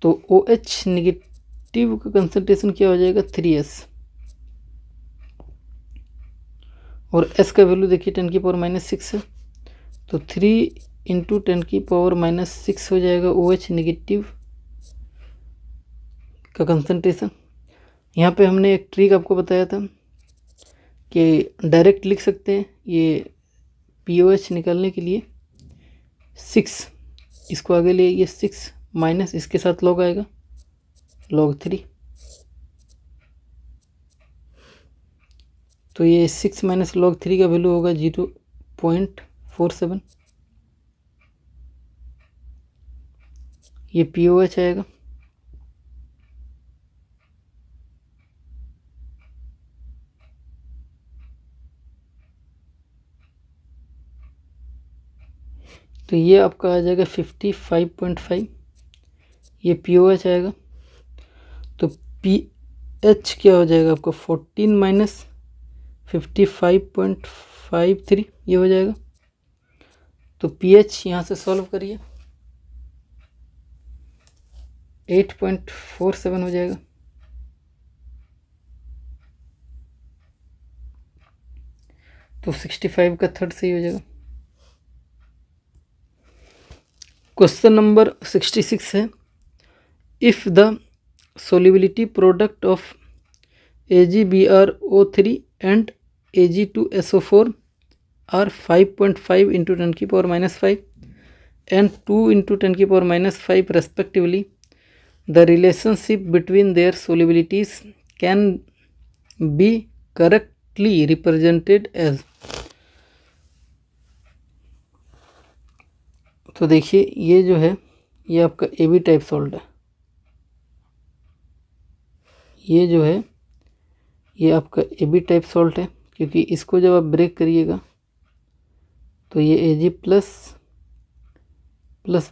तो OH नेगेटिव का कंसंट्रेशन क्या हो जाएगा, 3s और s का वैल्यू देखिए 10 की पावर -6 है। तो 3 इंटू 10 की पावर -6 हो जाएगा OH नेगेटिव का कंसंट्रेशन। यहाँ पे हमने एक ट्रिक आपको बताया था कि डायरेक्ट लिख सकते हैं ये POH निकालने के लिए 6, इसको आगे ले, ये 6 माइनस इसके साथ लॉग आएगा, log 3। तो ये 6 माइनस log 3 का वैल्यू होगा 0.47। ये POH आएगा। तो ये आपका आ जाएगा 55.5, ये POH आएगा। तो pH क्या हो जाएगा आपका 14 माइनस 55.53, ये हो जाएगा। तो pH यहाँ से सॉल्व करिए, 8.47 हो जाएगा। तो 65 का थर्ड सही हो जाएगा। क्वेश्चन नंबर 66 है, if the solubility product of AgBrO3 and Ag2SO4 are 5.5 into 10 की पावर -5 and 2 into 10 की power -5 respectively, the relationship between their solubilities can be correctly represented as। तो देखिए ये जो है ये आपका AB टाइप सॉल्ट है, ये जो है ये आपका AB टाइप सॉल्ट है, क्योंकि इसको जब आप ब्रेक करिएगा तो ये Ag प्लस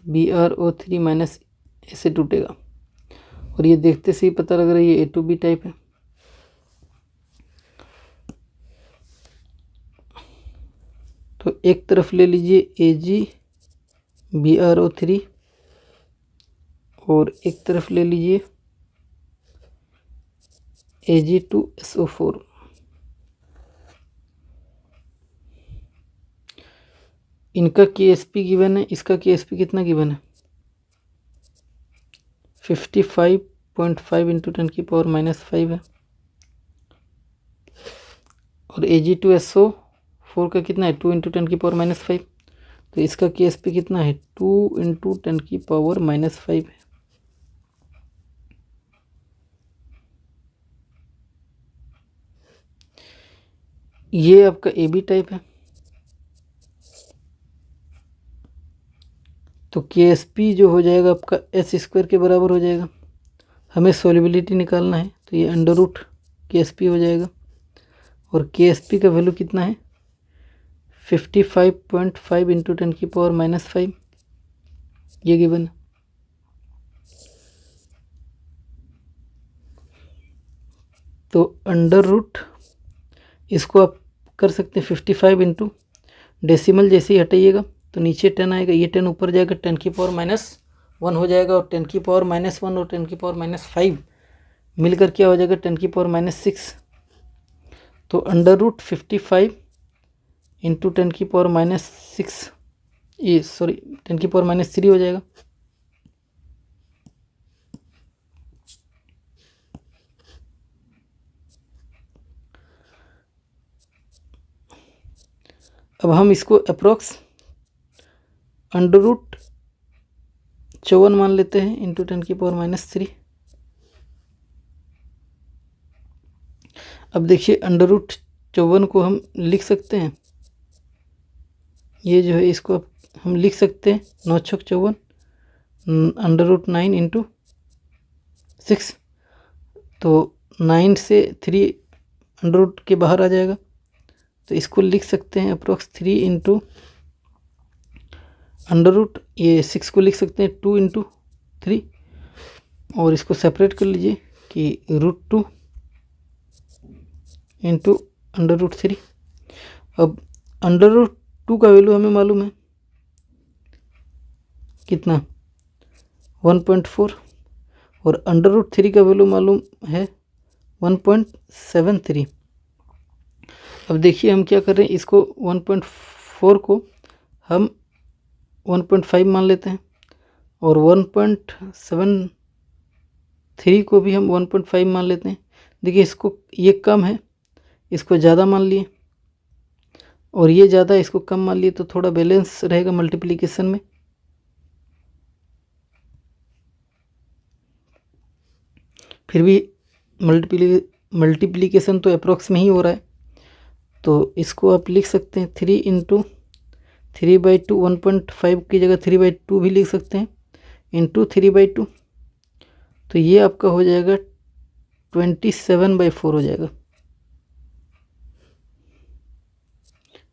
BrO3 माइनस ऐसे टूटेगा और ये देखते से ही पता लग रहा है ये A2B टाइप है। तो एक तरफ ले लीजिए AgBrO3 और एक तरफ ले लीजिए Ag2SO4। इनका KSP गिवन है, इसका KSP कितना गिवन है 55.5 इंटू 10 की पावर -5 है और Ag2SO4 का कितना है 2 इंटू 10 की पावर -5। तो इसका KSP कितना है 2 इंटू 10 की पावर -5 है। ये आपका AB टाइप है। तो KSP जो हो जाएगा आपका S² के बराबर हो जाएगा। हमें सॉल्युबिलिटी निकालना है तो ये अंडर रूट KSP हो जाएगा और KSP का वैल्यू कितना है 55.5 इंटू 10 की पावर -5, ये गिवन है। तो अंडर रूट इसको आप कर सकते हैं 55 इंटू डेसिमल जैसे ही हटाइएगा तो नीचे 10 आएगा, ये 10 ऊपर जाएगा, 10 की पावर -1 हो जाएगा और 10 की पावर -1 और 10 की पावर -5 मिलकर क्या हो जाएगा 10 की पावर -6। तो √55 इंटू 10 की पावर -6 ये सॉरी 10 की पावर -3 हो जाएगा। अब हम इसको अप्रोक्स √54 मान लेते हैं इंटू 10 की पावर -3। अब देखिए √54 को हम लिख सकते हैं, ये जो है इसको हम लिख सकते हैं 9 छक 54 √9 इंटू 6। तो 9 से 3 अंडर के बाहर आ जाएगा, तो इसको लिख सकते हैं अप्रोक्स 3 इंटू √ ये 6 को लिख सकते हैं 2 इंटू 3 और इसको सेपरेट कर लीजिए कि √2 इंटू √3। अब √2 का वैल्यू हमें मालूम है कितना 1.4 और √3 का वैल्यू मालूम है 1.73। अब देखिए हम क्या कर रहे हैं, इसको 1.4 को हम 1.5 मान लेते हैं और 1.73 को भी हम 1.5 मान लेते हैं। देखिए इसको ये कम है, इसको ज़्यादा मान लिए और ये ज़्यादा इसको कम मान लिए, तो थोड़ा बैलेंस रहेगा मल्टीप्लिकेशन में। फिर भी मल्टीप्लिकेशन तो अप्रोक्स में ही हो रहा है, तो इसको आप लिख सकते हैं 3 इंटू 3/2 1.5 की जगह 3/2 भी लिख सकते हैं इंटू 3/2। तो ये आपका हो जाएगा 27/4 हो जाएगा,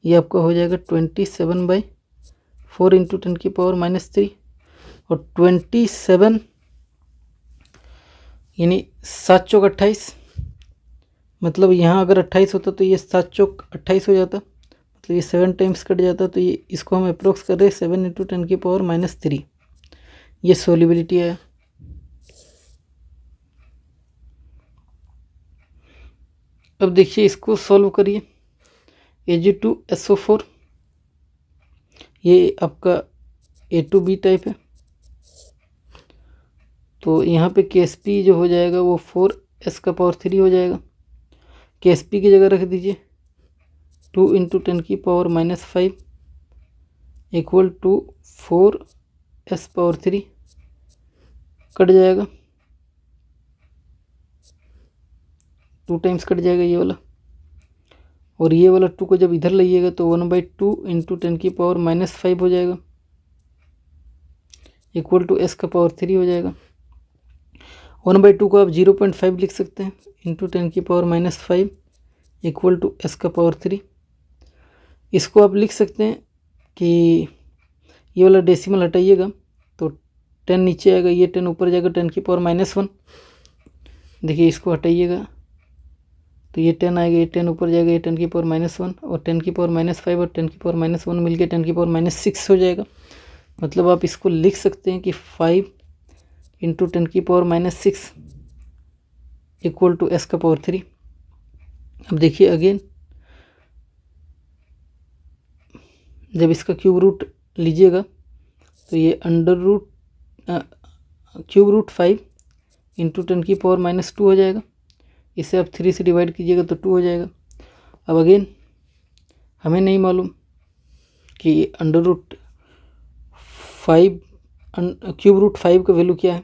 ये आपका हो जाएगा 27/4 इंटू 10 की पावर -3 और 27 यानी 7 चौक 28, मतलब यहाँ अगर 28 होता तो ये 7 चौक 28 हो जाता, मतलब ये 7 टाइम्स कट जाता। तो ये इसको हम अप्रोक्स कर रहे हैं 7 इंटू 10 की पावर -3। ये सोल्युबिलिटी है। अब देखिए इसको सॉल्व करिए। Ag2SO4 ये आपका A2B टाइप है, तो यहाँ पे KSP जो हो जाएगा वो 4s⁻³ हो जाएगा। KSP की जगह रख दीजिए 2 इंटू 10 की power -5 equal to 4s⁻³ cut जाएगा, 2 टाइम्स कट जाएगा ये वाला, और ये वाला 2 को जब इधर लाइएगा तो 1/2 इंटू 10 की पावर -5 हो जाएगा इक्वल टू s⁻³ हो जाएगा। 1/2 को आप 0.5 लिख सकते हैं इंटू 10 की पावर -5 इक्वल टू s⁻³। इसको आप लिख सकते हैं कि ये वाला डेसिमल हटाइएगा तो 10 नीचे आएगा, ये 10 ऊपर जाएगा, 10 की पावर -1। देखिए इसको हटाइएगा तो ये 10 आएगा, ये 10 ऊपर जाएगा, ये 10 की पावर -1 और 10 की पावर -5 और 10 की पावर -1 मिलके 10 की पावर -6 हो जाएगा। मतलब आप इसको लिख सकते हैं कि 5 इंटू 10 की पावर -6 इक्वल टू s⁻³। अब देखिए अगेन जब इसका क्यूब रूट लीजिएगा तो ये √5 इंटू 10 की पावर -2 हो जाएगा। इसे आप 3 से डिवाइड कीजिएगा तो 2 हो जाएगा। अब अगेन हमें नहीं मालूम कि √5 का वैल्यू क्या है,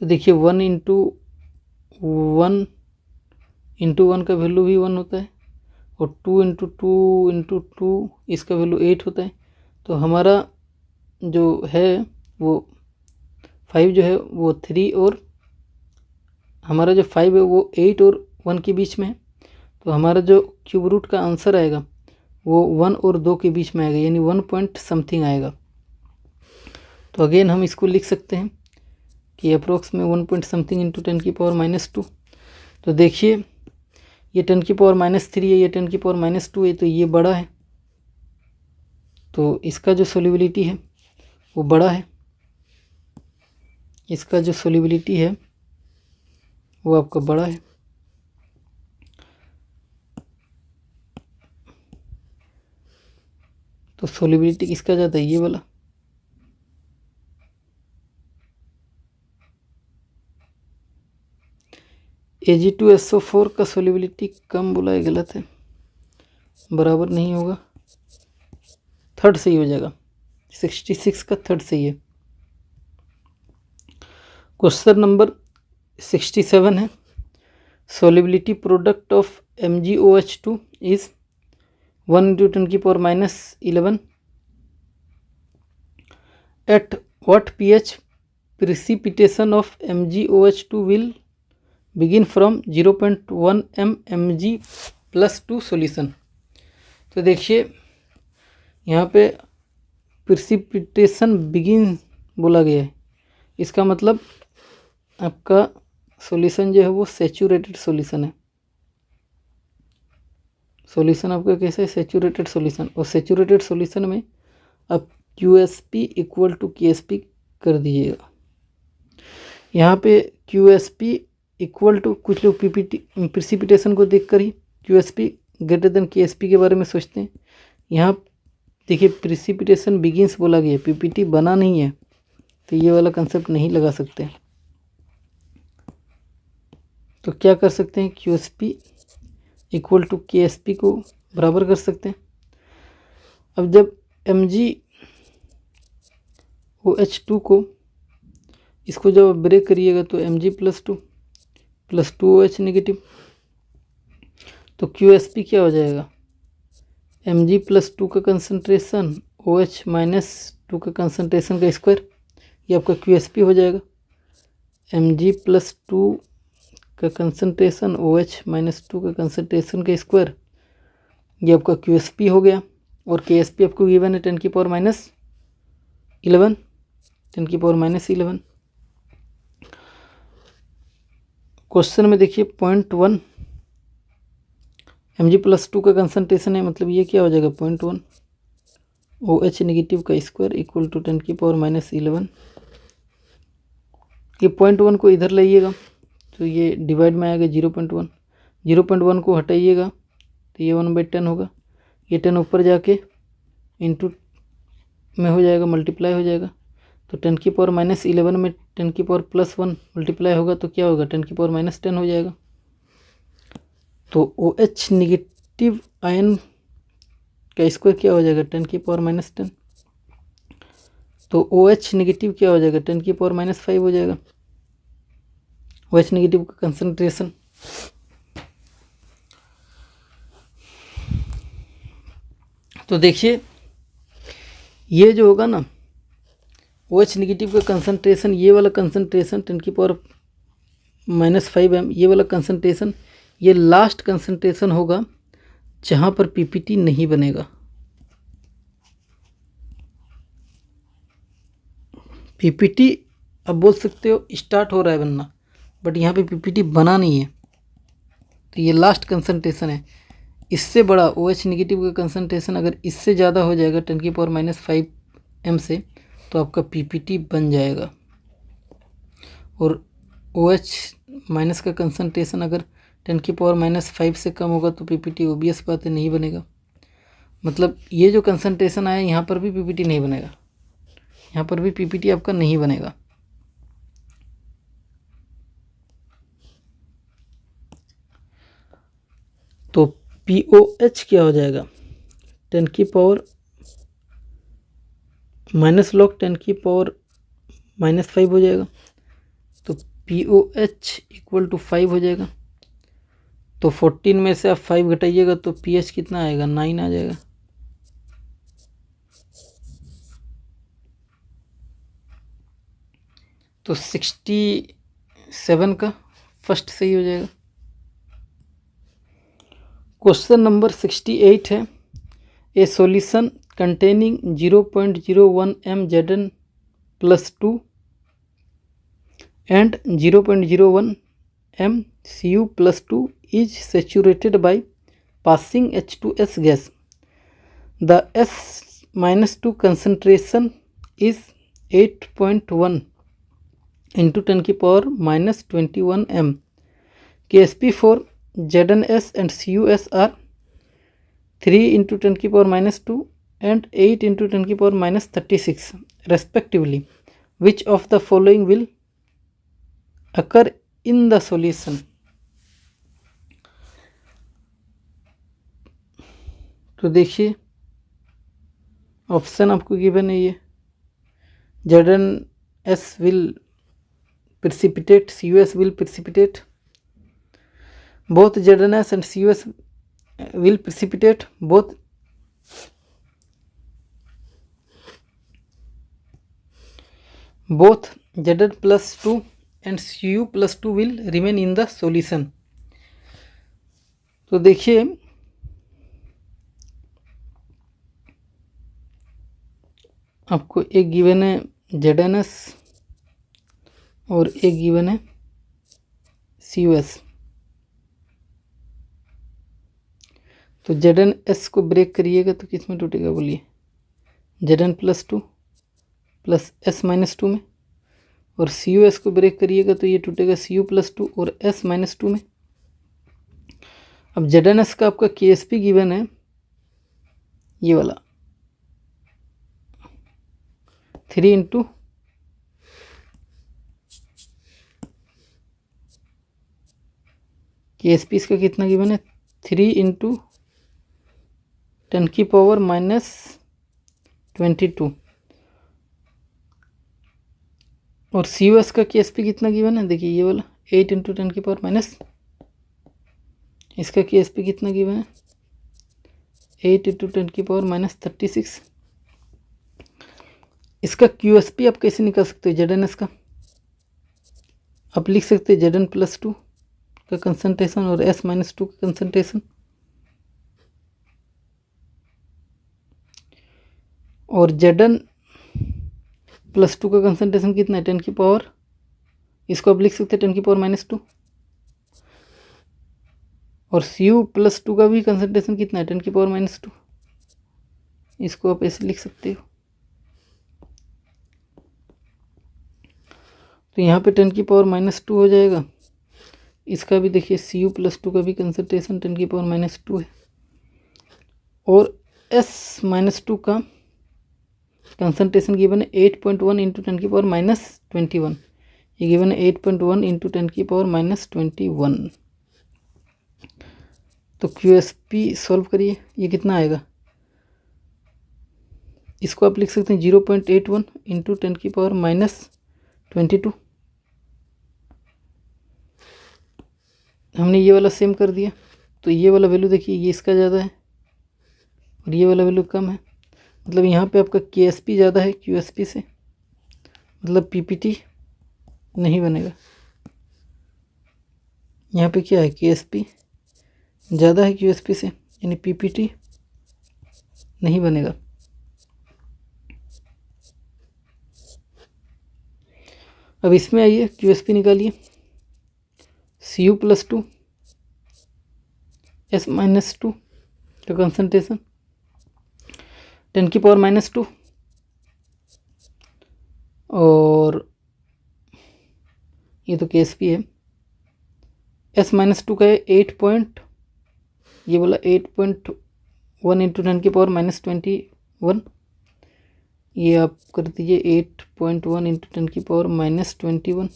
तो देखिए 1 इंटू 1 का वैल्यू भी 1 होता है और 2 इंटू 2 इसका वैल्यू 8 होता है। तो हमारा जो है वो 5 जो है वो 3 और हमारा जो 5 है वो 8 और 1 के बीच में है। तो हमारा जो क्यूब रूट का आंसर आएगा वो 1 और 2 के बीच में आएगा, यानी 1 पॉइंट समथिंग आएगा। तो अगेन हम इसको लिख सकते हैं कि अप्रोक्स में 1 पॉइंट समथिंग इंटू 10 की पावर -2। तो देखिए ये 10⁻³ है, ये 10⁻² है, तो ये बड़ा है, तो इसका जो सोल्यूबिलिटी है वो बड़ा है, इसका जो सोल्यूबिलिटी है वो आपका बड़ा है। तो सोल्यूबिलिटी किसका ज़्यादा है, ये वाला। Ag2SO4 का सोल्यूबिलिटी कम बोला है, गलत है, बराबर नहीं होगा, थर्ड सही हो जाएगा, 66 का थर्ड सही है। क्वेश्चन नंबर 67 है, solubility product of MgOH2 is 1 × 10⁻11 at what pH precipitation of MgOH2 will begin from 0.1 mg+2 solution. तो देखिए यहाँ पे प्रिसिपिटेशन बिगिन बोला गया है, इसका मतलब आपका सॉल्यूशन जो है वो सैचुरेटेड सॉल्यूशन है। सॉल्यूशन आपका कैसा है, सैचुरेटेड सॉल्यूशन, और सैचुरेटेड सॉल्यूशन में आप QSP = KSP कर दीजिएगा। यहाँ पे QSP = कुछ लोग प्रिसिपिटेशन को देखकर ही QSP > KSP के बारे में सोचते हैं। यहाँ देखिए प्रिसिपिटेशन बिगिंस बोला गया, PPT बना नहीं है, तो ये वाला कंसेप्ट नहीं लगा सकते। तो क्या कर सकते हैं, QSP = KSP को बराबर कर सकते हैं। अब जब MgOH2 को इसको जब आप ब्रेक करिएगा तो Mg+2 + 2OH नेगेटिव, तो QSP क्या हो जाएगा, Mg+2 का कंसंट्रेशन OH-2 का कंसंट्रेशन का स्क्वायर, ये आपका QSP हो जाएगा। Mg+2 का कंसंट्रेशन OH-2 का कंसंट्रेशन का स्क्वायर, ये आपका QSP हो गया। और KSP आपको गिवन है 10⁻11, 10⁻11। क्वेश्चन में देखिए पॉइंट 1 Mg+2 का कंसंट्रेशन है, मतलब ये क्या हो जाएगा, 0.1 OH नेगेटिव का स्क्वायर = 10⁻11। ये 0.1 को इधर लाइएगा तो ये डिवाइड में आएगा 0.1, 0.1 को हटाइएगा तो ये 1/10 होगा, ये 10 ऊपर जाके इंटू में हो जाएगा, मल्टीप्लाई हो जाएगा, तो 10⁻11 में 10⁻+1 मल्टीप्लाई होगा तो क्या होगा, 10⁻10 हो जाएगा। तो OH नेगेटिव आयन का स्क्वायर क्या हो जाएगा, 10⁻10, तो OH नेगेटिव क्या हो जाएगा, 10⁻5 हो जाएगा, OH नेगेटिव का कंसंट्रेशन। तो देखिए ये जो होगा ना OH नेगेटिव का कंसंट्रेशन, ये वाला कंसंट्रेशन 10⁻5 m, ये वाला कंसंट्रेशन, ये लास्ट कंसंट्रेशन होगा जहाँ पर PPT नहीं बनेगा। PPT अब बोल सकते हो स्टार्ट हो रहा है बनना, बट यहाँ पे PPT बना नहीं है, तो ये लास्ट कंसंट्रेशन है। इससे बड़ा OH नेगेटिव का कंसंट्रेशन अगर इससे ज़्यादा हो जाएगा 10⁻5 m से, तो आपका PPT बन जाएगा। और OH- का कंसंट्रेशन अगर 10⁻5 से कम होगा तो PPT ओबियस बात है नहीं बनेगा। मतलब ये जो कंसंट्रेशन आया यहाँ पर भी PPT नहीं बनेगा, यहाँ पर भी PPT आपका नहीं बनेगा। तो POH क्या हो जाएगा, 10⁻- (10⁻5) हो जाएगा, तो POH = 5 हो जाएगा। तो 14 में से आप 5 घटाइएगा तो pH कितना आएगा, 9 आ जाएगा। तो 67 का फर्स्ट सही हो जाएगा। क्वेश्चन नंबर 68 है, ए solution containing 0.01 m Zn+2 and 0.01 Cu+2 is saturated by passing H2S gas. The S-2 concentration is 8.1 into 10⁻21 m. Ksp for ZnS and Cus are 3 into 10⁻2 and 8 into 10⁻36 respectively. Which of the following will occur in the solution? तो देखिए option आपको given है ये ZnS will precipitate, Cus will precipitate. Both ZnS and Cus will precipitate. Both Zn+2 and Cu+2 will remain in the solution. तो देखिए आपको एक given है ZnS और एक गिवन है Cus. तो ZnS को ब्रेक करिएगा तो किस में टूटेगा बोलिए? Zn+2 प्लस S-2 में. और Cus को ब्रेक करिएगा तो ये टूटेगा Cu+2 और S-2 में. अब ZnS का आपका Ksp गिवन है ये वाला 3 इंटू Ksp इसका कितना गिवन है 3 इंटू 10⁻22 और Cus का Ksp कितना गिवन है देखिए ये वाला 8 इंटू 10⁻, इसका Ksp कितना गिवन है 8 इंटू 10⁻36. इसका Qsp आप कैसे निकाल सकते हो ZnS का? आप लिख सकते हैं Zn+2 का कंसंट्रेशन और S-2 का कंसंट्रेशन. और Zn+2 का कंसंट्रेशन कितना है 10⁻, इसको आप लिख सकते हैं 10⁻². और Cu+2 का भी कंसंट्रेशन कितना है 10⁻², इसको आप ऐसे लिख सकते हो. तो यहाँ पे 10⁻² हो जाएगा. इसका भी देखिए Cu+2 का भी कंसंट्रेशन 10⁻² है और S-2 का कंसंट्रेशन गिवन है 8.1 इंटू 10⁻21. ये गिवन है 8.1 इंटू 10⁻21. तो Qsp सॉल्व करिए ये कितना आएगा? इसको आप लिख सकते हैं 0.81 इंटू 10⁻22. हमने ये वाला सेम कर दिया तो ये वाला वैल्यू देखिए ये इसका ज़्यादा है और ये वाला वैल्यू कम है. मतलब यहाँ पे आपका Ksp ज़्यादा है Qsp से, मतलब PPT नहीं बनेगा. यहाँ पे क्या है Ksp ज़्यादा है Qsp से यानी PPT नहीं बनेगा. अब इसमें आइए Qsp निकालिए. Cu+2 S-2 का कंसंट्रेशन 10⁻². और ये तो Ksp है. S-2 का है 8. ये बोला 8.1 इंटू 10⁻21. ये आप कर दीजिए 8.1 इंटू 10⁻21.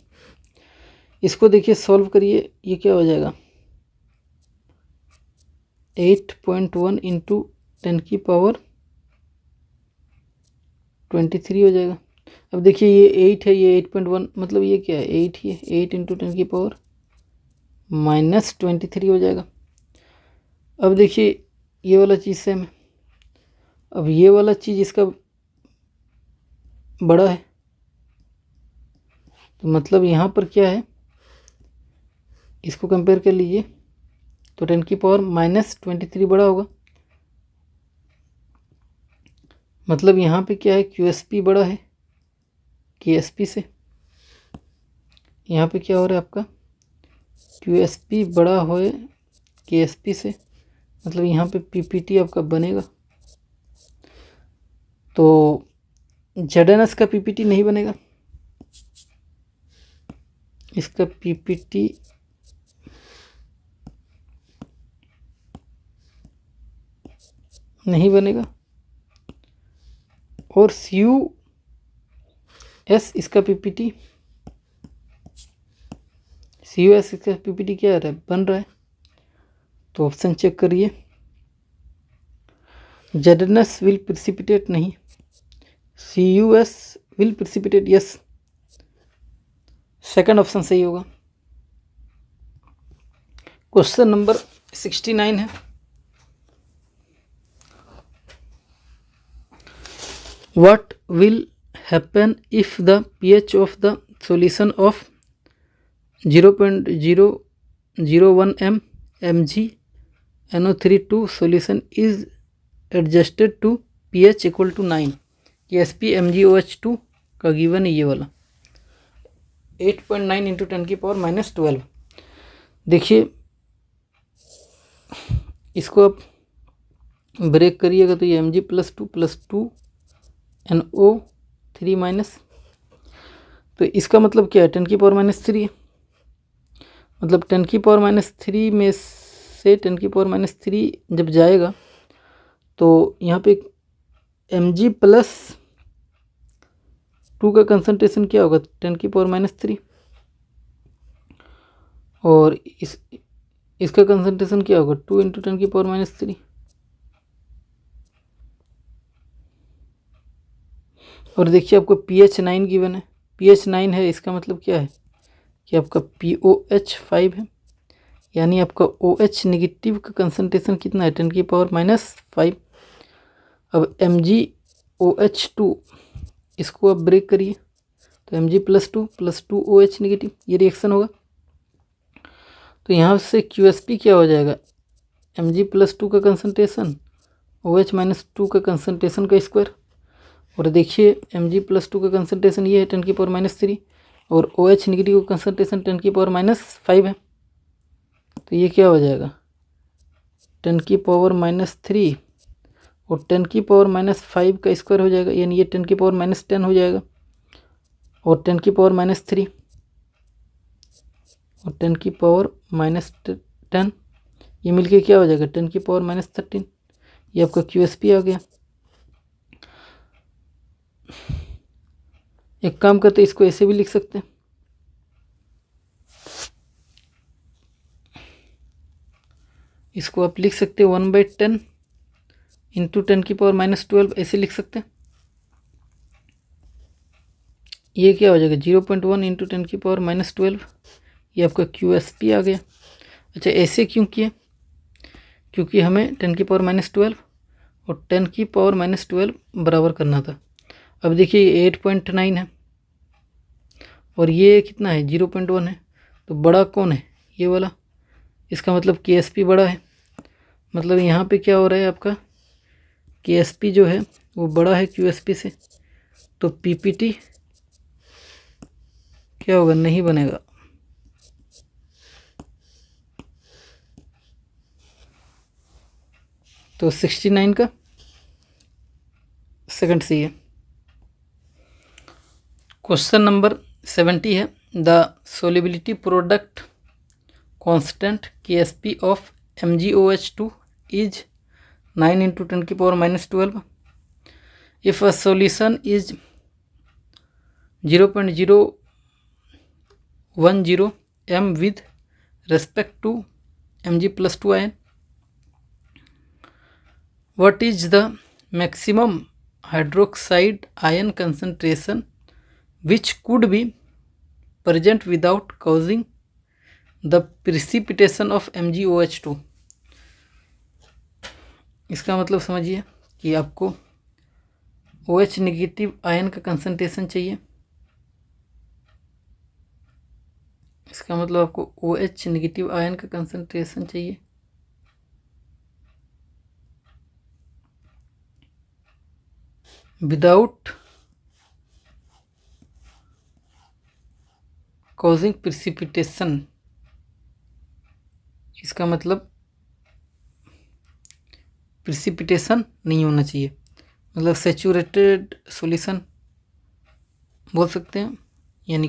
इसको देखिए सॉल्व करिए ये क्या हो जाएगा 8.1 इंटू 10⁻23 हो जाएगा. अब देखिए ये 8 है ये 8.1 मतलब ये क्या है 8 ही है. 8 इंटू 10⁻23 हो जाएगा. अब देखिए ये वाला चीज़ सेम है. अब ये वाला चीज़ इसका बड़ा है तो मतलब यहाँ पर क्या है इसको कंपेयर कर लीजिए तो 10⁻23 बड़ा होगा. मतलब यहाँ पे क्या है Qsp बड़ा है Ksp से. यहाँ पे क्या हो रहा है आपका QSP बड़ा होए KSP से, मतलब यहाँ पे PPT आपका बनेगा, तो ZNS का PPT नहीं बनेगा, इसका PPT नहीं बनेगा। और CUS इसका PPT, CUS इसका PPT क्या आ रहा है, बन रहा है। तो ऑप्शन चेक करिए, ZNS विल प्रिसिपिटेट नहीं, CUS will precipitate yes, second option सही होगा। क्वेश्चन नंबर 69 है, what will happen if the pH of the solution of 0.001 mg NO3 solution is adjusted to pH equal to 9, KSP MgOH2 का given है ये वाला 8.9 into 10⁻⁻12। देखिए इसको आप ब्रेक करिएगा तो ये Mg+2 NO3 तो इसका मतलब क्या है, 10⁻³ है, मतलब 10⁻³ में से 10⁻³ जब जाएगा तो यहाँ पे Mg+2 का कंसंट्रेशन क्या होगा, 10⁻³ और इसका कंसंट्रेशन क्या होगा, 2 इंटू 10⁻³। और देखिए आपको pH 9 गिवन है, pH 9 है, इसका मतलब क्या है कि आपका POH 5 है, यानी आपका OH नेगेटिव का कंसंट्रेशन कितना है, 10⁻⁻5। अब MgOH2 इसको आप ब्रेक करिए तो Mg+2 + 2OH नेगेटिव, ये रिएक्शन होगा। तो यहाँ से QSP क्या हो जाएगा, Mg+2 का कंसंट्रेशन OH-2 का कंसंट्रेशन का स्क्वायर। और देखिए Mg+2 का कंसंट्रेशन ये है 10⁻³ और OH नेगेटिव का कंसंट्रेशन 10⁻⁻5 है, तो ये क्या हो जाएगा 10⁻³ और 10⁻⁻5 का स्क्वायर हो जाएगा, यानी ये 10⁻10 हो जाएगा और 10⁻³ और 10⁻10 ये मिलके क्या हो जाएगा 10⁻13। ये आपका QSP आ गया। एक काम करते इसको ऐसे भी लिख सकते हैं, इसको आप लिख सकते हैं 1/10 इंटू 10⁻12 ऐसे लिख सकते हैं। ये क्या हो जाएगा 0.1 इंटू 10⁻12, ये आपका QSP आ गया। अच्छा ऐसे क्यों किए, क्योंकि हमें 10⁻12 और 10⁻12 बराबर करना था। अब देखिए ये 8.9 है और ये कितना है 0.1 है, तो बड़ा कौन है ये वाला, इसका मतलब KSP बड़ा है, मतलब यहाँ पे क्या हो रहा है आपका KSP जो है वो बड़ा है QSP से, तो PPT क्या होगा, नहीं बनेगा। तो 69 का सेकंड सी है। क्वेश्चन नंबर 70 है, the solubility product constant KSP of MgOH2 is 9 into 10⁻12। If a solution is 0.010 m with respect to Mg+2 ion, what is the maximum hydroxide ion concentration which could be present without causing the precipitation of MgOH2। इसका मतलब समझिए कि आपको OH negative ion का concentration चाहिए, इसका मतलब आपको OH नेगेटिव आयन का कंसंट्रेशन चाहिए विदाउट causing precipitation इसका मतलब प्रिसिपिटेशन नहीं होना चाहिए, मतलब सैचुरेटेड सॉल्यूशन बोल सकते हैं, यानी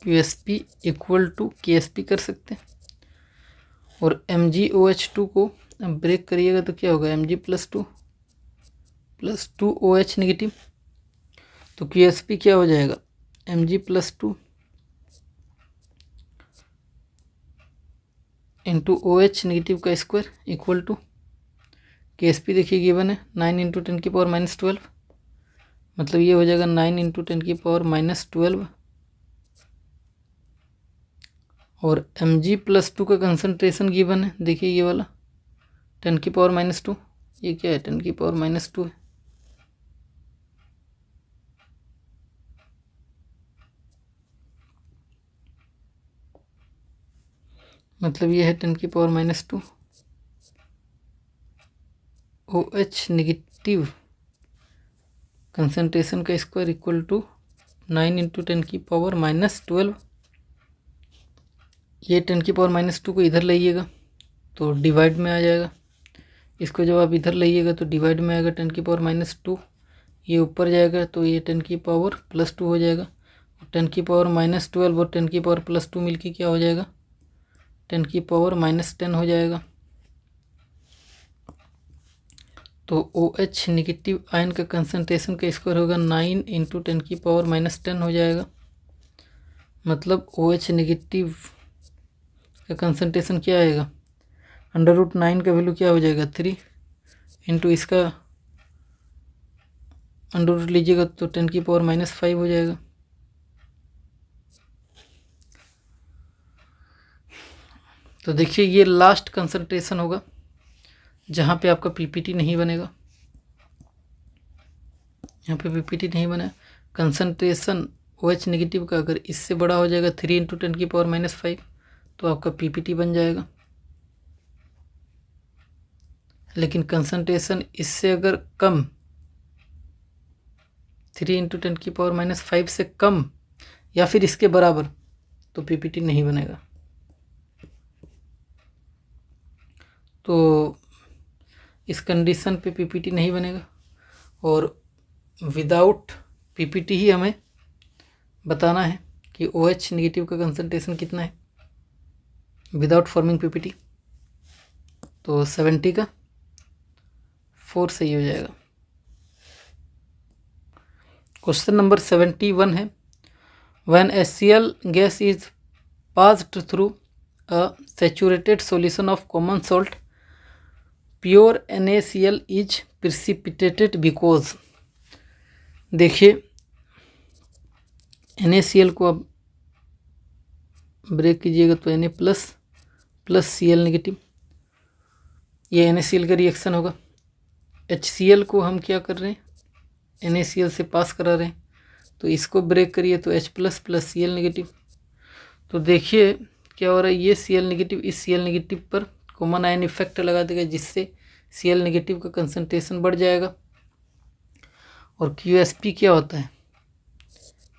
QSP इक्वल टू KSP कर सकते हैं। और MgOH2 को ब्रेक करिएगा तो क्या होगा, Mg+2 प्लस 2OH नेगेटिव, तो QSP क्या हो जाएगा, Mg+2 इंटू OH नेगेटिव का स्क्वायर इक्वल टू KSP देखिए गिवन है 9 × 10⁻12, मतलब ये हो जाएगा 9 × 10⁻12। और Mg+2 का कंसंट्रेशन गिवन है, देखिए ये वाला 10⁻², ये क्या है 10⁻² है। मतलब ये है 10⁻²। OH नेगेटिव कंसंट्रेशन का स्क्वायर इक्वल टू 9 × 10⁻12। ये 10⁻² को इधर लाइएगा तो डिवाइड में आ जाएगा, इसको जब आप इधर लाइएगा तो डिवाइड में आएगा 10⁻², ये ऊपर जाएगा तो ये 10⁻+2 हो जाएगा। 10⁻−12 और 10⁻+2 मिलके क्या हो जाएगा, 10⁻−10 हो जाएगा। तो OH नेगेटिव आयन का कंसंट्रेशन का स्क्वायर होगा 9 × 10⁻−10 हो जाएगा। मतलब OH नेगेटिव का कंसंट्रेशन क्या आएगा, √9 का वैल्यू क्या हो जाएगा 3 इंटू इसका अंडर लीजिएगा तो 10⁻−5 हो जाएगा। तो देखिए ये लास्ट कंसंट्रेशन होगा जहाँ पे आपका PPT नहीं बनेगा, यहाँ पे PPT नहीं बना। कंसंट्रेशन OH नेगेटिव का अगर इससे बड़ा हो जाएगा 3 × 10⁻−5 तो आपका PPT बन जाएगा। लेकिन कंसंट्रेशन इससे अगर कम 3 × 10⁻−5 से कम या फिर इसके बराबर तो PPT नहीं बनेगा। तो इस कंडीशन पे PPT नहीं बनेगा और विदाउट PPT ही हमें बताना है कि OH नेगेटिव का कंसंट्रेशन कितना है विदाउट फॉर्मिंग PPT। तो 70 का 4 सही हो जाएगा। क्वेश्चन नंबर 71 है, when HCl gas is passed through a saturated solution of common salt pure NaCl is precipitated because. देखिए NaCl को आप ब्रेक कीजिएगा तो Na प्लस Cl नेगेटिव, ये NaCl का रिएक्शन होगा। HCl को हम क्या कर रहे हैं, NaCl से पास करा रहे हैं, तो इसको ब्रेक करिए तो H प्लस Cl नेगेटिव। तो देखिए क्या हो रहा है, ये Cl नेगेटिव इस Cl नेगेटिव पर कॉमन आयन इफेक्ट लगा देगा जिससे Cl नेगेटिव का कंसंट्रेशन बढ़ जाएगा। और QSP क्या होता है,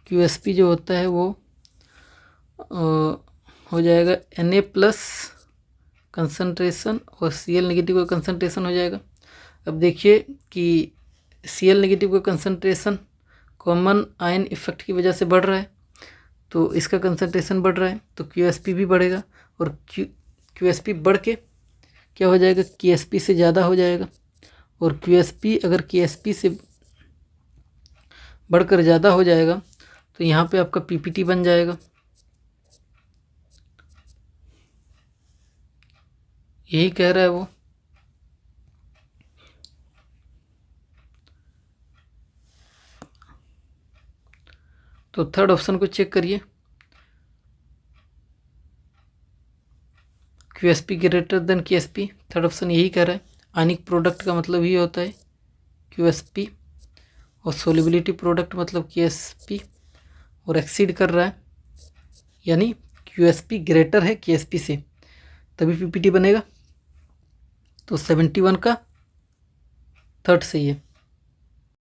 QSP जो होता है वो हो जाएगा Na प्लस कंसंट्रेशन और Cl नेगेटिव का कंसंट्रेशन हो जाएगा। अब देखिए कि Cl नेगेटिव का कंसंट्रेशन कॉमन आयन इफेक्ट की वजह से बढ़ रहा है तो इसका कंसंट्रेशन बढ़ रहा है तो QSP भी बढ़ेगा और QSP बढ़ के क्या हो जाएगा, KSP से ज़्यादा हो जाएगा। और QSP अगर KSP से बढ़कर ज़्यादा हो जाएगा तो यहाँ पे आपका PPT बन जाएगा। यही कह रहा है वो। तो थर्ड ऑप्शन को चेक करिए, QSP greater than KSP, third option यही कह रहा है। आयनिक प्रोडक्ट का मतलब ही होता है QSP और सोलिबिलिटी प्रोडक्ट मतलब KSP, और एक्सीड कर रहा है यानी QSP ग्रेटर है KSP से तभी PPT बनेगा। तो 71 का थर्ड सही है।